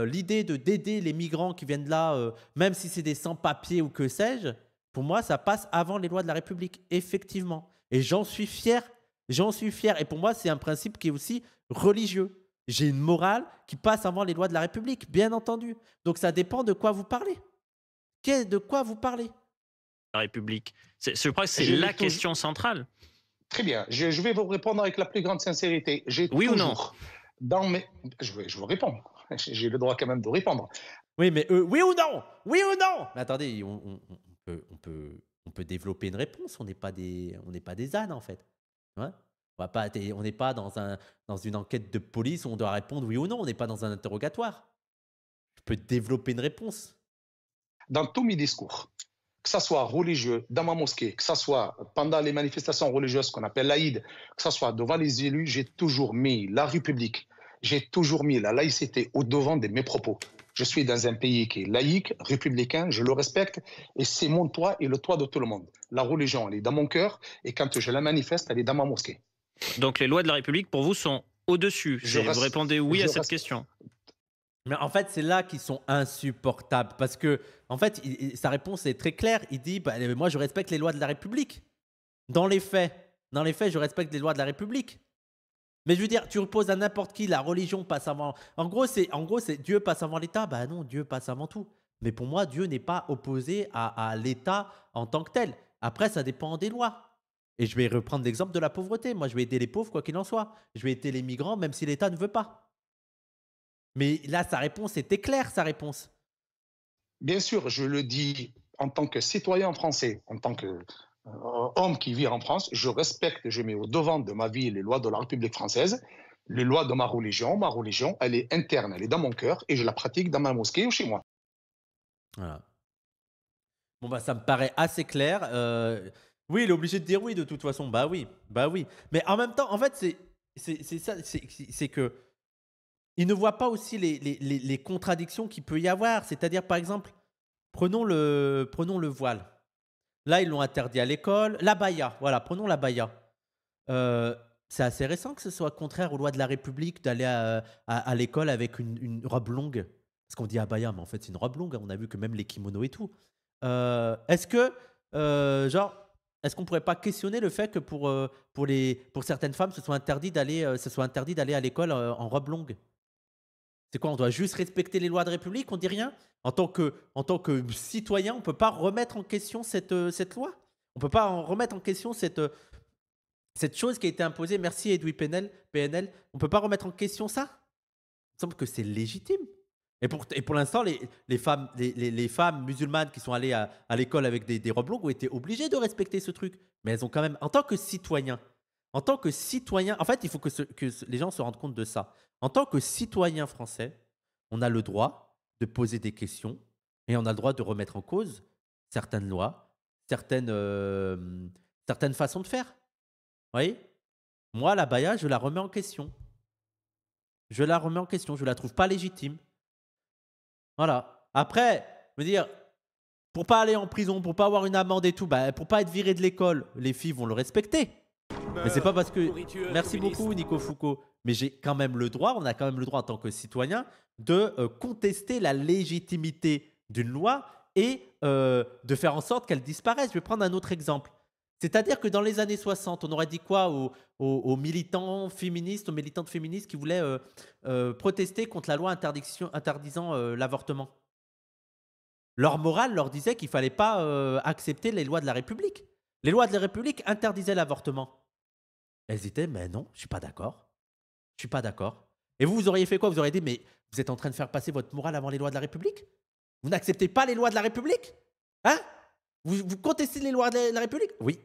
l'idée d'aider les migrants qui viennent là, même si c'est des sans-papiers ou que sais-je, pour moi, ça passe avant les lois de la République, effectivement. Et j'en suis fier. J'en suis fier. Et pour moi, c'est un principe qui est aussi religieux. J'ai une morale qui passe avant les lois de la République, bien entendu. Donc ça dépend de quoi vous parlez. De quoi vous parlez? La République. Je crois que c'est la question centrale. Très bien. Je vais vous répondre avec la plus grande sincérité. Oui ou non? Je vous réponds. J'ai le droit quand même de répondre. Oui, mais oui ou non? Oui ou non? Mais attendez, on peut développer une réponse. On n'est pas des ânes, en fait. Ouais. On n'est pas dans une enquête de police où on doit répondre oui ou non. On n'est pas dans un interrogatoire. Je peux développer une réponse. Dans tous mes discours, que ce soit religieux, dans ma mosquée, que ce soit pendant les manifestations religieuses qu'on appelle l'Aïd, que ce soit devant les élus, j'ai toujours mis la République, j'ai toujours mis la laïcité au-devant de mes propos. Je suis dans un pays qui est laïque, républicain, je le respecte, et c'est mon toit et le toit de tout le monde. La religion, elle est dans mon cœur, et quand je la manifeste, elle est dans ma mosquée. Donc les lois de la République, pour vous, sont au-dessus. Vous répondez oui à cette question. Mais en fait, c'est là qu'ils sont insupportables. Parce que, en fait, sa réponse est très claire. Il dit bah, moi, je respecte les lois de la République. Dans les faits, je respecte les lois de la République. Mais je veux dire, tu reposes à n'importe qui, la religion passe avant. En gros, c'est Dieu passe avant l'État. Bah non, Dieu passe avant tout. Mais pour moi, Dieu n'est pas opposé à l'État en tant que tel. Après, ça dépend des lois. Et je vais reprendre l'exemple de la pauvreté. Moi, je vais aider les pauvres, quoi qu'il en soit. Je vais aider les migrants, même si l'État ne veut pas. Mais là, sa réponse était claire, sa réponse. Bien sûr, je le dis en tant que citoyen français, en tant qu'homme qui vit en France, je respecte, je mets au devant de ma vie les lois de la République française, les lois de ma religion. Ma religion, elle est interne, elle est dans mon cœur et je la pratique dans ma mosquée ou chez moi. Voilà. Bon, bah, ça me paraît assez clair. Oui, il est obligé de dire oui de toute façon. Bah oui, bah oui. Mais en même temps, en fait, c'est ça, c'est que il ne voit pas aussi les contradictions qu'il peut y avoir. C'est-à-dire, par exemple, prenons le voile. Là, ils l'ont interdit à l'école. L'abaya, voilà, prenons l'abaya. C'est assez récent que ce soit contraire aux lois de la République d'aller à l'école avec une robe longue. Parce qu'on dit abaya, mais en fait, c'est une robe longue. On a vu que même les kimonos et tout. Est-ce que, est-ce qu'on pourrait pas questionner le fait que pour certaines femmes, ce soit interdit d'aller à l'école en robe longue? C'est quoi? On doit juste respecter les lois de République? On dit rien? En tant que citoyen, on peut pas remettre en question cette loi? On peut pas remettre en question cette chose qui a été imposée? Merci Edoui PNL. On peut pas remettre en question ça? Il me semble que c'est légitime. Et pour l'instant, les femmes musulmanes qui sont allées à l'école avec des robes longues ont été obligées de respecter ce truc. Mais elles ont quand même, en tant que citoyen, en fait, il faut que les gens se rendent compte de ça. En tant que citoyen français, on a le droit de poser des questions et on a le droit de remettre en cause certaines lois, certaines façons de faire. Vous voyez? Moi, la baya, je la remets en question. Je la remets en question. Je la trouve pas légitime. Voilà. Après, me dire, pour pas aller en prison, pour pas avoir une amende et tout, bah, pour pas être viré de l'école, les filles vont le respecter. Mais c'est pas parce que. Merci beaucoup, Nico Foucault. Mais j'ai quand même le droit, on a quand même le droit en tant que citoyen de contester la légitimité d'une loi et de faire en sorte qu'elle disparaisse. Je vais prendre un autre exemple. C'est-à-dire que dans les années 60, on aurait dit quoi aux militants féministes, aux militantes féministes qui voulaient protester contre la loi interdisant l'avortement? Leur morale leur disait qu'il ne fallait pas accepter les lois de la République. Les lois de la République interdisaient l'avortement. Elles disaient, mais non, je ne suis pas d'accord. Je ne suis pas d'accord. Et vous auriez fait quoi? Vous auriez dit, mais vous êtes en train de faire passer votre morale avant les lois de la République? Vous n'acceptez pas les lois de la République? Hein? Vous contestez les lois de la République? Oui.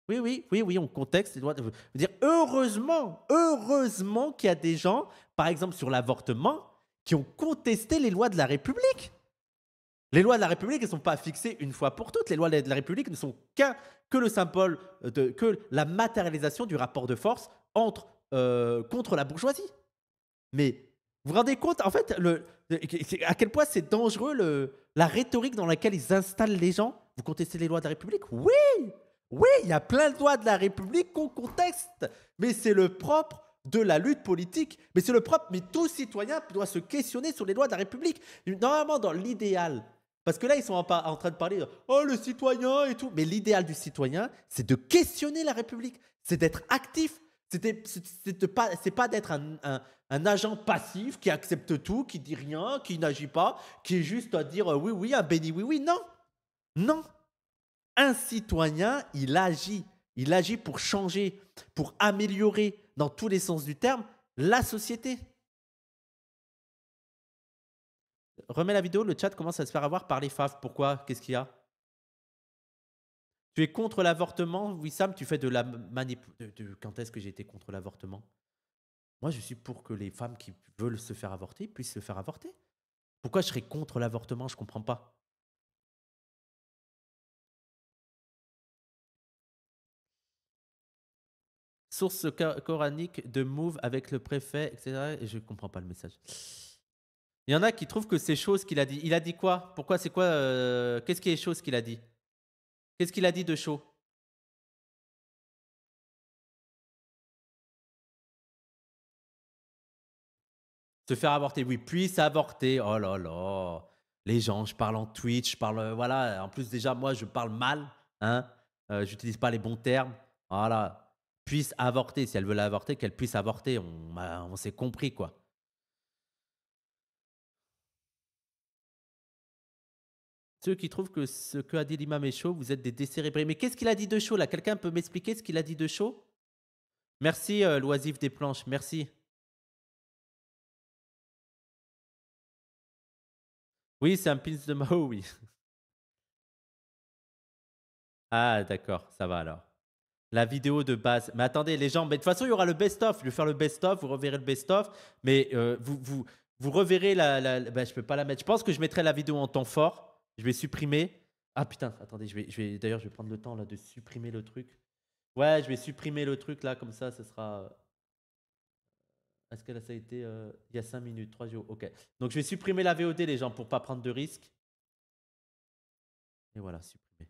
Oui, on conteste les lois. Je veux dire, heureusement qu'il y a des gens, par exemple sur l'avortement, qui ont contesté les lois de la République. Les lois de la République ne sont pas fixées une fois pour toutes. Les lois de la République ne sont que le symbole, que la matérialisation du rapport de force contre la bourgeoisie. Mais vous vous rendez compte, en fait, à quel point c'est dangereux la rhétorique dans laquelle ils installent les gens? Vous contestez les lois de la République? Oui, il y a plein de lois de la République qu'on conteste. Mais c'est le propre de la lutte politique. Mais tout citoyen doit se questionner sur les lois de la République. Normalement, dans l'idéal, parce que là, ils sont en train de parler de « Oh, le citoyen et tout ». Mais l'idéal du citoyen, c'est de questionner la République. C'est d'être actif. C'est pas d'être un agent passif qui accepte tout, qui dit rien, qui n'agit pas, qui est juste à dire oui, un béni oui. Non. Un citoyen, il agit. Il agit pour changer, pour améliorer, dans tous les sens du terme, la société. Remets la vidéo, le chat commence à se faire avoir par les faves. Pourquoi? Qu'est-ce qu'il y a? Tu es contre l'avortement? Wissam, tu fais de la manip... Quand est-ce que j'ai été contre l'avortement? Moi, je suis pour que les femmes qui veulent se faire avorter puissent se faire avorter. Pourquoi je serais contre l'avortement? Je ne comprends pas. Source coranique de move avec le préfet, etc. Et je ne comprends pas le message. Il y en a qui trouvent que c'est chaud ce qu'il a dit. Il a dit quoi? Pourquoi? C'est quoi? Qu'est-ce qui est chaud ce qu'il a dit? Qu'est-ce qu'il a dit de chaud? Se faire avorter, oui, puisse avorter. Oh là là. Les gens, je parle en Twitch, je parle... voilà, en plus déjà, moi, je parle mal. Hein, j'utilise pas les bons termes. Voilà. Puisse avorter. Si elle veut l'avorter, qu'elle puisse avorter. On s'est compris, quoi. Ceux qui trouvent que ce que a dit l'imam est chaud, vous êtes des décérébrés. Mais qu'est-ce qu'il a dit de chaud là? Quelqu'un peut m'expliquer ce qu'il a dit de chaud? Merci, l'oisif des planches, merci. Oui, c'est un pins de Mao, oui. Ah, d'accord, ça va alors. La vidéo de base. Mais attendez, les gens, mais de toute façon, il y aura le best-of. Je vais faire le best-of, vous reverrez le best-of. Mais vous reverrez ben, je peux pas la mettre. Je pense que je mettrai la vidéo en temps fort. Je vais supprimer. Ah putain, attendez, d'ailleurs, je vais prendre le temps là de supprimer le truc. Ouais, je vais supprimer le truc là, comme ça, ce sera. Est-ce que là, ça a été il y a 5 minutes, 3 jours? Ok. Donc, je vais supprimer la VOD, les gens, pour pas prendre de risques. Et voilà, supprimer.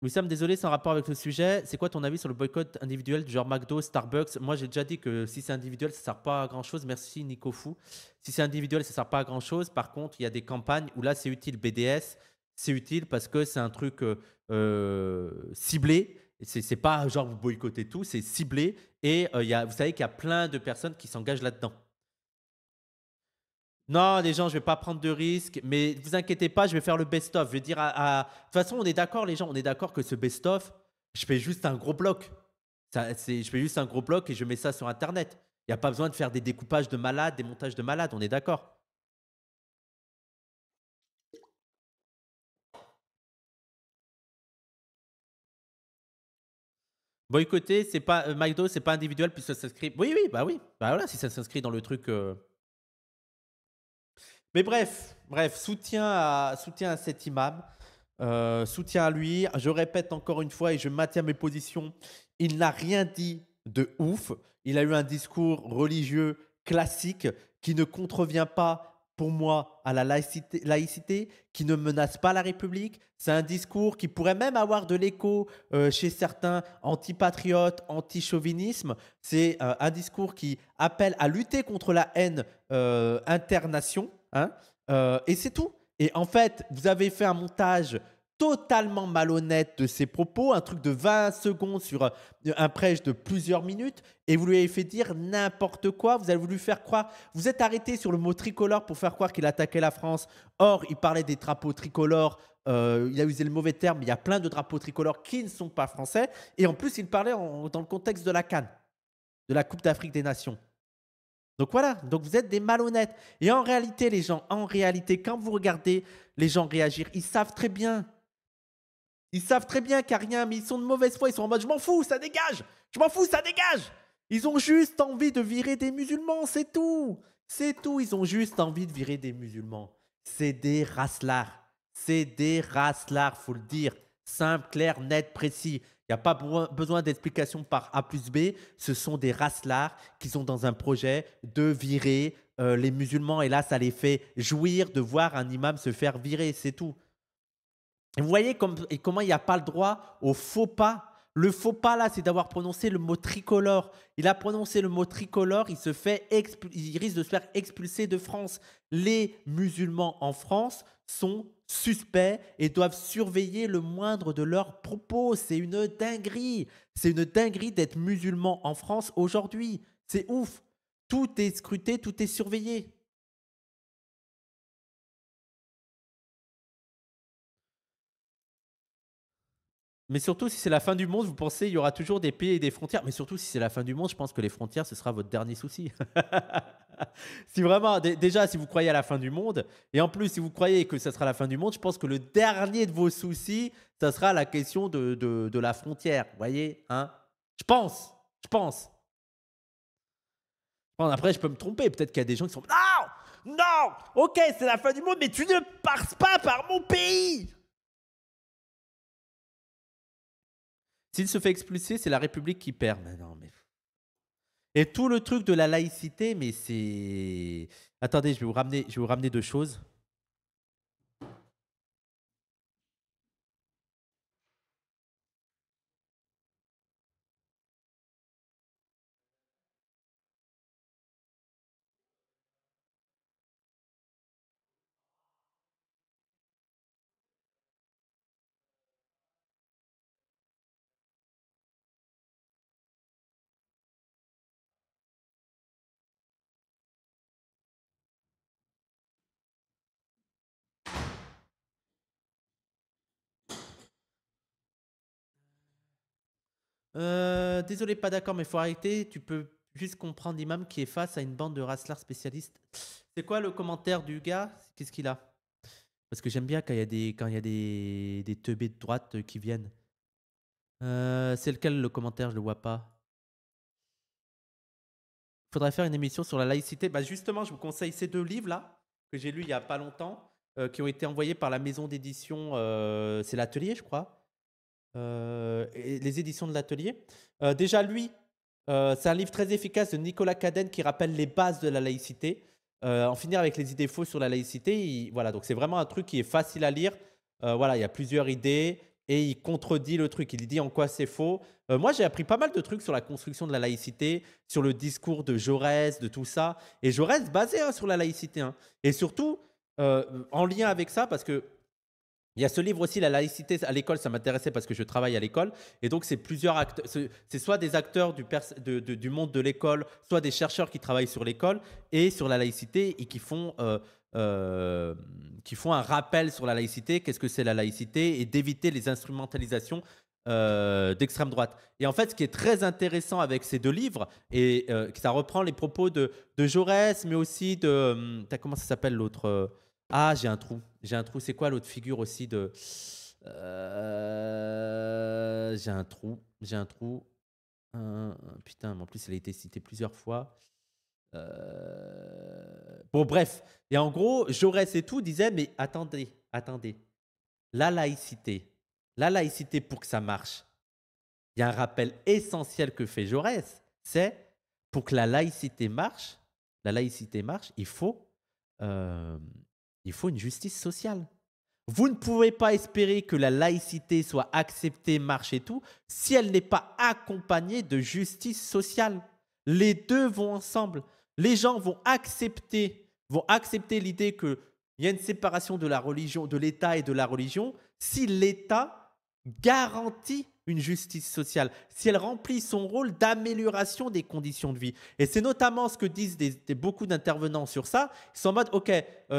Wissam, désolé, sans rapport avec le sujet. C'est quoi ton avis sur le boycott individuel du genre McDo, Starbucks? Moi, j'ai déjà dit que si c'est individuel, ça ne sert pas à grand-chose. Merci, Nico Fou. Si c'est individuel, ça ne sert pas à grand-chose. Par contre, il y a des campagnes où là, c'est utile. BDS, c'est utile parce que c'est un truc ciblé. C'est pas genre vous boycottez tout, c'est ciblé. Et vous savez qu'il y a plein de personnes qui s'engagent là-dedans. Non, les gens, je vais pas prendre de risques, mais vous inquiétez pas, je vais faire le best-of. Je vais dire De toute façon, on est d'accord, les gens, on est d'accord que ce best-of, je fais juste un gros bloc. Je fais juste un gros bloc et je mets ça sur Internet. Il n'y a pas besoin de faire des découpages de malades, des montages de malades, on est d'accord. Boycotter, c'est pas McDo, c'est pas individuel, puis ça s'inscrit. Oui, oui, bah oui. Bah voilà, si ça s'inscrit dans le truc. Mais bref, soutien à cet imam. Soutien à lui. Je répète encore une fois et je maintiens mes positions. Il n'a rien dit de ouf. Il a eu un discours religieux classique qui ne contrevient pas, pour moi, à la laïcité, qui ne menace pas la République. C'est un discours qui pourrait même avoir de l'écho chez certains antipatriotes, anti-chauvinisme. C'est un discours qui appelle à lutter contre la haine internation. Hein, et c'est tout. Et en fait, vous avez fait un montage totalement malhonnête de ses propos, un truc de 20 secondes sur un prêche de plusieurs minutes, et vous lui avez fait dire n'importe quoi. Vous avez voulu faire croire. Vous êtes arrêté sur le mot tricolore pour faire croire qu'il attaquait la France. Or, il parlait des drapeaux tricolores. Il a usé le mauvais terme. Il y a plein de drapeaux tricolores qui ne sont pas français. Et en plus, il parlait dans le contexte de la CAN, de la Coupe d'Afrique des Nations. Donc voilà, donc vous êtes des malhonnêtes. Et en réalité, les gens, quand vous regardez les gens réagir, ils savent très bien. Ils savent très bien qu'il n'y a rien, mais ils sont de mauvaise foi. Ils sont en mode, je m'en fous, ça dégage. Je m'en fous, ça dégage. Ils ont juste envie de virer des musulmans, c'est tout. C'est tout, ils ont juste envie de virer des musulmans. C'est des racelards. C'est des racelards, faut le dire. Simple, clair, net, précis. Il n'y a pas besoin d'explication par A plus B. Ce sont des racelards qui sont dans un projet de virer les musulmans. Et là, ça les fait jouir de voir un imam se faire virer. C'est tout. Et vous voyez comment il n'y a pas le droit au faux pas. Le faux pas, là, c'est d'avoir prononcé le mot tricolore. Il a prononcé le mot tricolore, il risque de se faire expulser de France. Les musulmans en France sont suspects et doivent surveiller le moindre de leurs propos. C'est une dinguerie. C'est une dinguerie d'être musulman en France aujourd'hui. C'est ouf. Tout est scruté, tout est surveillé. Mais surtout, si c'est la fin du monde, vous pensez qu'il y aura toujours des pays et des frontières. Mais surtout, si c'est la fin du monde, je pense que les frontières, ce sera votre dernier souci. Si vraiment, déjà, si vous croyez à la fin du monde, et en plus, si vous croyez que ça sera la fin du monde, je pense que le dernier de vos soucis, ça sera la question de la frontière. Vous voyez, hein? Je pense. Après, je peux me tromper. Peut-être qu'il y a des gens qui sont... Non, ok, c'est la fin du monde, mais tu ne passes pas par mon pays. S'il se fait expulser, c'est la République qui perd. Mais non, mais... Et tout le truc de la laïcité, mais c'est... Attendez, je vais vous ramener deux choses. Désolé, pas d'accord, mais faut arrêter. Tu peux juste comprendre l'imam qui est face à une bande de raslards spécialistes. C'est quoi le commentaire du gars? Qu'est-ce qu'il a? Parce que j'aime bien quand il y a des teubés de droite qui viennent. C'est lequel le commentaire? Je le vois pas. Faudrait faire une émission sur la laïcité. Bah justement, je vous conseille ces 2 livres-là, que j'ai lus il y a pas longtemps, qui ont été envoyés par la maison d'édition, c'est l'Atelier, je crois. Et les éditions de l'Atelier. Déjà, lui, c'est un livre très efficace de Nicolas Cadenne qui rappelle les bases de la laïcité. En finir avec les idées fausses sur la laïcité. Voilà, donc c'est vraiment un truc qui est facile à lire. Voilà, il y a plusieurs idées et il contredit le truc. Il dit en quoi c'est faux. Moi, j'ai appris pas mal de trucs sur la construction de la laïcité, sur le discours de Jaurès, de tout ça. Et Jaurès basé sur la laïcité. Hein. Et surtout, en lien avec ça, parce que il y a ce livre aussi, La laïcité à l'école, ça m'intéressait parce que je travaille à l'école. Et donc, c'est plusieurs acteurs. C'est soit des acteurs du monde de l'école, soit des chercheurs qui travaillent sur l'école et sur la laïcité et qui font un rappel sur la laïcité, qu'est-ce que c'est la laïcité et d'éviter les instrumentalisations d'extrême droite. Et en fait, ce qui est très intéressant avec ces 2 livres, et ça reprend les propos de Jaurès, mais aussi de... comment ça s'appelle l'autre Ah, j'ai un trou. C'est quoi l'autre figure aussi de... J'ai un trou. Putain, mais en plus, elle a été citée plusieurs fois. Bon, bref. Et en gros, Jaurès et tout disaient, mais attendez. La laïcité pour que ça marche, il y a un rappel essentiel que fait Jaurès, c'est pour que la laïcité marche, il faut une justice sociale. Vous ne pouvez pas espérer que la laïcité soit acceptée, marche et tout, si elle n'est pas accompagnée de justice sociale. Les 2 vont ensemble. Les gens vont accepter l'idée qu'il y a une séparation de la religion, de l'État et de la religion, si l'État garantit une justice sociale, si elle remplit son rôle d'amélioration des conditions de vie. Et c'est notamment ce que disent beaucoup d'intervenants sur ça. Ils sont en mode, ok,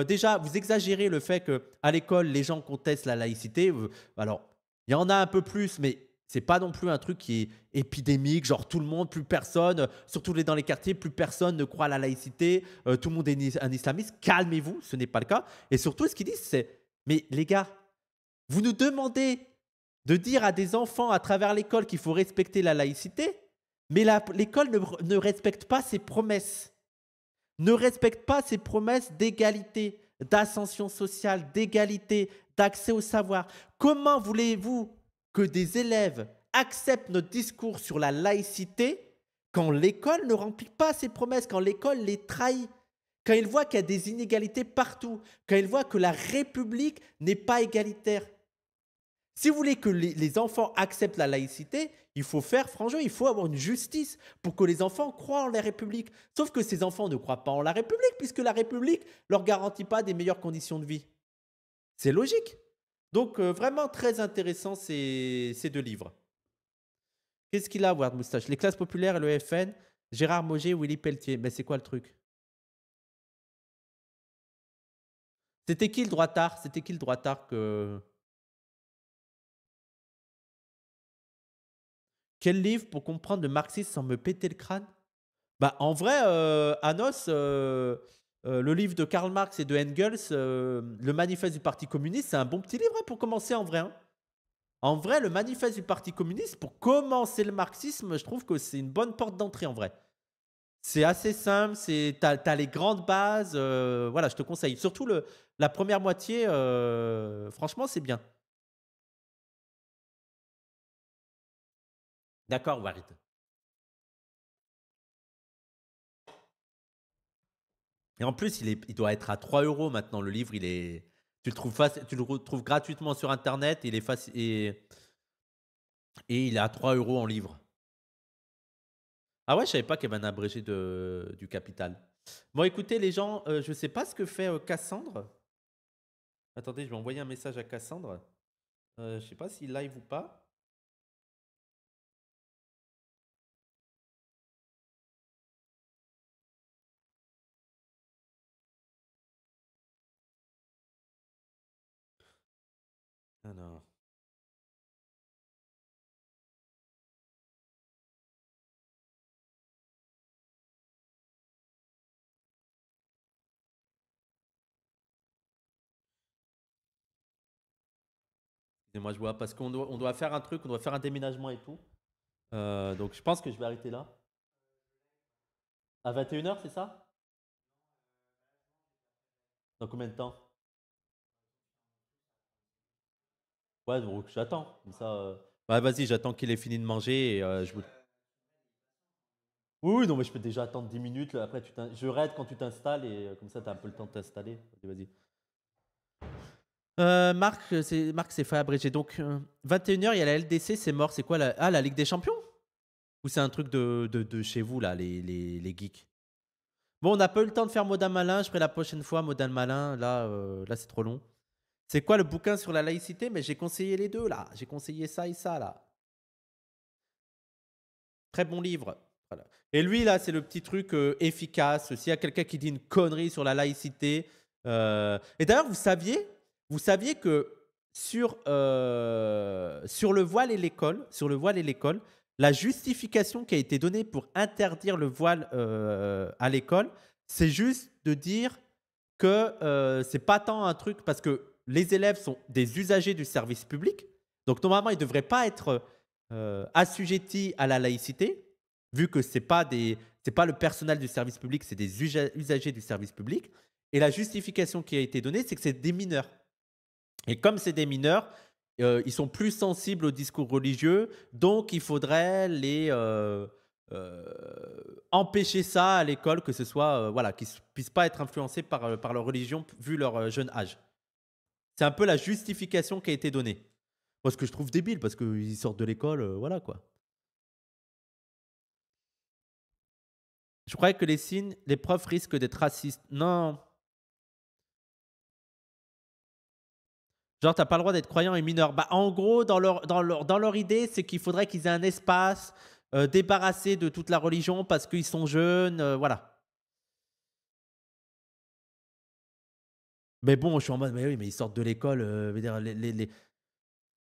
déjà, vous exagérez le fait qu'à l'école, les gens contestent la laïcité. Alors, il y en a un peu plus, mais c'est pas non plus un truc qui est épidémique, genre tout le monde, plus personne, surtout dans les quartiers, plus personne ne croit à la laïcité, tout le monde est un islamiste. Calmez-vous, ce n'est pas le cas. Et surtout, ce qu'ils disent, c'est, mais les gars, vous nous demandez de dire à des enfants à travers l'école qu'il faut respecter la laïcité, mais l'école ne respecte pas ses promesses. Ne respecte pas ses promesses d'égalité, d'ascension sociale, d'égalité, d'accès au savoir. Comment voulez-vous que des élèves acceptent notre discours sur la laïcité quand l'école ne remplit pas ses promesses, quand l'école les trahit, quand ils voient qu'il y a des inégalités partout, quand ils voient que la République n'est pas égalitaire? Si vous voulez que les enfants acceptent la laïcité, il faut faire franc jeu, il faut avoir une justice pour que les enfants croient en la République. Sauf que ces enfants ne croient pas en la République puisque la République ne leur garantit pas des meilleures conditions de vie. C'est logique. Donc vraiment très intéressant ces 2 livres. Qu'est-ce qu'il a, Ward Moustache? Les classes populaires et le FN, Gérard Moget, Willy Pelletier. Mais c'est quoi le truc? C'était qui le droitard que... Quel livre pour comprendre le marxisme sans me péter le crâne? Bah, en vrai, Anos, le livre de Karl Marx et de Engels, le manifeste du Parti communiste, c'est un bon petit livre pour commencer en vrai. Hein. En vrai, le manifeste du Parti communiste, pour commencer le marxisme, je trouve que c'est une bonne porte d'entrée en vrai. C'est assez simple, t'as les grandes bases, voilà, je te conseille. Surtout la première moitié, franchement, c'est bien. D'accord, Warid. Et en plus, il doit être à 3 € maintenant. Le livre, tu le retrouves gratuitement sur Internet. Il est facile et il est à 3 € en livre. Ah ouais, je savais pas qu'il y avait un abrégé du Capital. Bon, écoutez, les gens, je sais pas ce que fait Cassandre. Attendez, je vais envoyer un message à Cassandre. Je sais pas s'il live ou pas. Alors. Excusez-moi, je vois, parce qu'on doit faire un truc, on doit faire un déménagement et tout. Donc je pense que je vais arrêter là. À 21h, c'est ça? Dans combien de temps? Ouais, donc j'attends. Comme ça. Ouais, vas-y, j'attends qu'il ait fini de manger et je vous. Oui, non, mais je peux déjà attendre 10 minutes. Là. Après, je raid quand tu t'installes et comme ça, tu as un peu le temps de t'installer. Vas-y. Marc, c'est fait abrégé. Donc, 21h, il y a la LDC, c'est mort. C'est quoi la Ligue des Champions? Ou c'est un truc de chez vous, là, les geeks? Bon, on n'a pas eu le temps de faire Modal Malin. Je ferai la prochaine fois Modal Malin. Là c'est trop long. C'est quoi le bouquin sur la laïcité? Mais j'ai conseillé les deux, là. J'ai conseillé ça et ça, là. Très bon livre. Voilà. Et lui, là, c'est le petit truc efficace. S'il y a quelqu'un qui dit une connerie sur la laïcité. Et d'ailleurs, vous saviez que sur le voile et l'école, la justification qui a été donnée pour interdire le voile à l'école, c'est juste de dire que c'est pas tant un truc parce que les élèves sont des usagers du service public. Donc, normalement, ils ne devraient pas être assujettis à la laïcité, vu que c'est pas le personnel du service public, c'est des usagers du service public. Et la justification qui a été donnée, c'est que c'est des mineurs. Et comme c'est des mineurs, ils sont plus sensibles au discours religieux, donc il faudrait les empêcher ça à l'école, que ce soit qu'ils ne puissent pas être influencés par leur religion vu leur jeune âge. C'est un peu la justification qui a été donnée. Moi, ce que je trouve débile, parce qu'ils sortent de l'école, voilà quoi. Je croyais que les profs risquent d'être racistes. Non. Genre, t'as pas le droit d'être croyant et mineur. Bah, en gros, dans leur idée, c'est qu'il faudrait qu'ils aient un espace débarrassé de toute la religion parce qu'ils sont jeunes, voilà. Mais bon, je suis en mode, mais oui, mais ils sortent de l'école,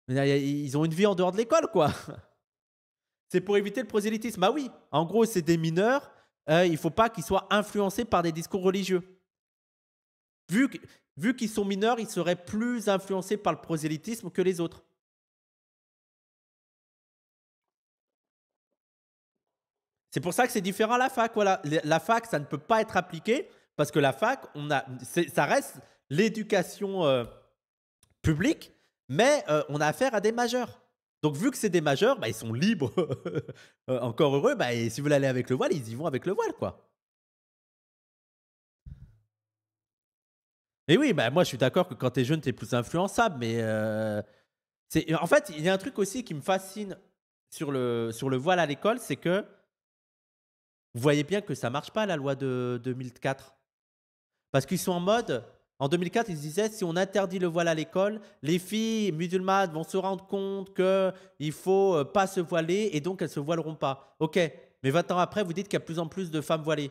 ils ont une vie en dehors de l'école, quoi. C'est pour éviter le prosélytisme. Bah oui, en gros, c'est des mineurs. Il ne faut pas qu'ils soient influencés par des discours religieux. Vu qu'ils sont mineurs, ils seraient plus influencés par le prosélytisme que les autres. C'est pour ça que c'est différent à la fac. Voilà. La fac, ça ne peut pas être appliqué parce que la fac, ça reste l'éducation publique, mais on a affaire à des majeurs. Donc, vu que c'est des majeurs, bah, ils sont libres, encore heureux. Bah, et si vous voulez aller avec le voile, ils y vont avec le voile, quoi. Et oui, bah, moi, je suis d'accord que quand tu es jeune, tu es plus influençable. Mais en fait, il y a un truc aussi qui me fascine sur le voile à l'école, c'est que vous voyez bien que ça ne marche pas, la loi de 2004. Parce qu'ils sont en mode... En 2004, ils se disaient, si on interdit le voile à l'école, les filles musulmanes vont se rendre compte qu'il ne faut pas se voiler et donc elles ne se voileront pas. Ok, mais 20 ans après, vous dites qu'il y a de plus en plus de femmes voilées.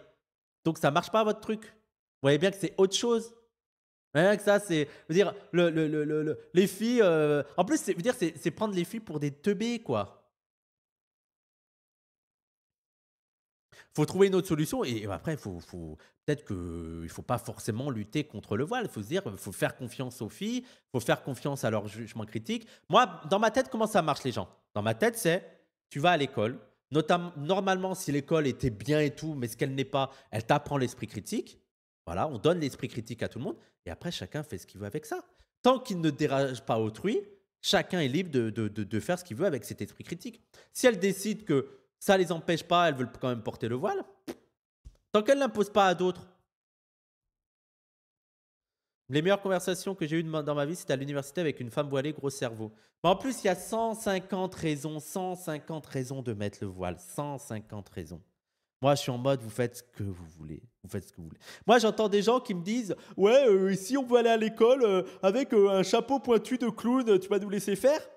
Donc ça ne marche pas votre truc. Vous voyez bien que c'est autre chose. Que ça, c'est... Je veux dire, les filles... En plus, c'est prendre les filles pour des teubés, quoi. Faut trouver une autre solution et après, peut-être qu'il ne faut pas forcément lutter contre le voile. Il faut se dire, il faut faire confiance aux filles, il faut faire confiance à leur jugement critique. Moi, dans ma tête, comment ça marche les gens? Dans ma tête, c'est, tu vas à l'école, normalement, si l'école était bien et tout, mais ce qu'elle n'est pas, elle t'apprend l'esprit critique. Voilà, on donne l'esprit critique à tout le monde et après, chacun fait ce qu'il veut avec ça. Tant qu'il ne dérange pas autrui, chacun est libre de faire ce qu'il veut avec cet esprit critique. Si elle décide que ça ne les empêche pas, elles veulent quand même porter le voile. Tant qu'elles ne l'imposent pas à d'autres. Les meilleures conversations que j'ai eues dans ma vie, c'était à l'université avec une femme voilée, gros cerveau. Mais en plus, il y a 150 raisons de mettre le voile. 150 raisons. Moi, je suis en mode, vous faites ce que vous voulez. Vous faites ce que vous voulez. Moi, j'entends des gens qui me disent, ouais, si on veut aller à l'école avec un chapeau pointu de clown, tu vas nous laisser faire?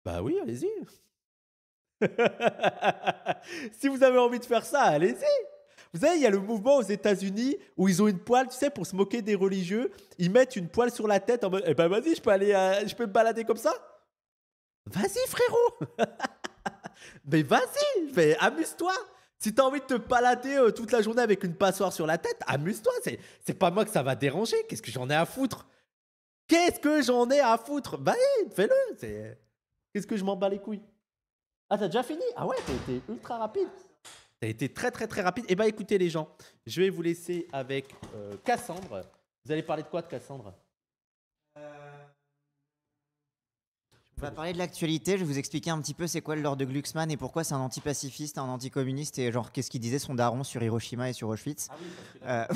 Bah oui, allez-y. Si vous avez envie de faire ça, allez-y. Vous savez, il y a le mouvement aux États-Unis où ils ont une poêle, tu sais, pour se moquer des religieux. Ils mettent une poêle sur la tête en mode, eh ben vas-y, je peux me balader comme ça. Vas-y, frérot. Mais vas-y, amuse-toi. Si t'as envie de te balader toute la journée avec une passoire sur la tête, amuse-toi. C'est pas moi que ça va déranger. Qu'est-ce que j'en ai à foutre? Qu'est-ce que j'en ai à foutre? Bah, fais-le. Qu'est-ce que je m'en bats les couilles? Ah, t'as déjà fini? Ah ouais, t'as été ultra rapide. T'as été très, très, très rapide. Eh bah, écoutez, les gens, je vais vous laisser avec Cassandre. Vous allez parler de quoi de Cassandre? On va parler de l'actualité, je vais vous expliquer un petit peu c'est quoi le lord de Glucksmann et pourquoi c'est un antipacifiste, un anticommuniste et genre qu'est-ce qu'il disait son daron sur Hiroshima et sur Auschwitz. Ah oui, parce que là...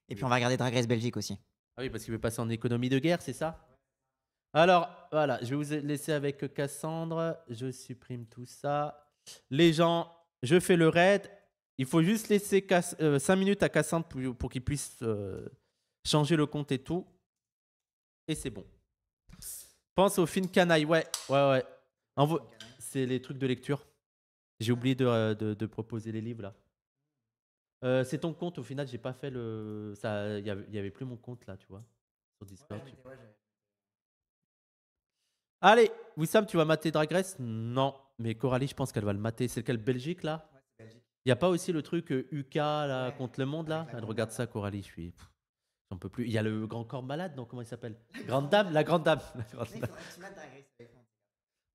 Et puis on va regarder Drag Race Belgique aussi. Ah oui, parce qu'il veut passer en économie de guerre, c'est ça? Alors, voilà, je vais vous laisser avec Cassandre. Je supprime tout ça. Les gens, je fais le raid. Il faut juste laisser 5 minutes à Cassandre pour qu'il puisse changer le compte et tout. Et c'est bon. Pense au film Canaille. Ouais. C'est les trucs de lecture. J'ai oublié de proposer les livres là. C'est ton compte. Au final, j'ai pas fait le. Il y avait plus mon compte là, tu vois, sur Discord. Allez, Wissam, tu vas mater Drag Race? Non, mais Coralie, je pense qu'elle va le mater. C'est lequel, Belgique là? Il y a pas aussi le truc UK là contre le monde là? Elle regarde ça, Coralie. J'en peux plus. Il y a le grand corps malade, non? Comment il s'appelle? Grande dame, la grande dame.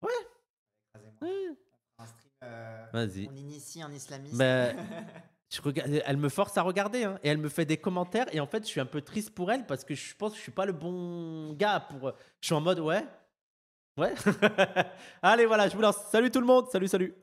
Ouais. Vas-y. On initie un islamiste. Mais elle me force à regarder hein, et elle me fait des commentaires et en fait je suis un peu triste pour elle parce que je pense que je suis pas le bon gars pour. Je suis en mode ouais. Allez voilà, je vous lance. Salut tout le monde. Salut.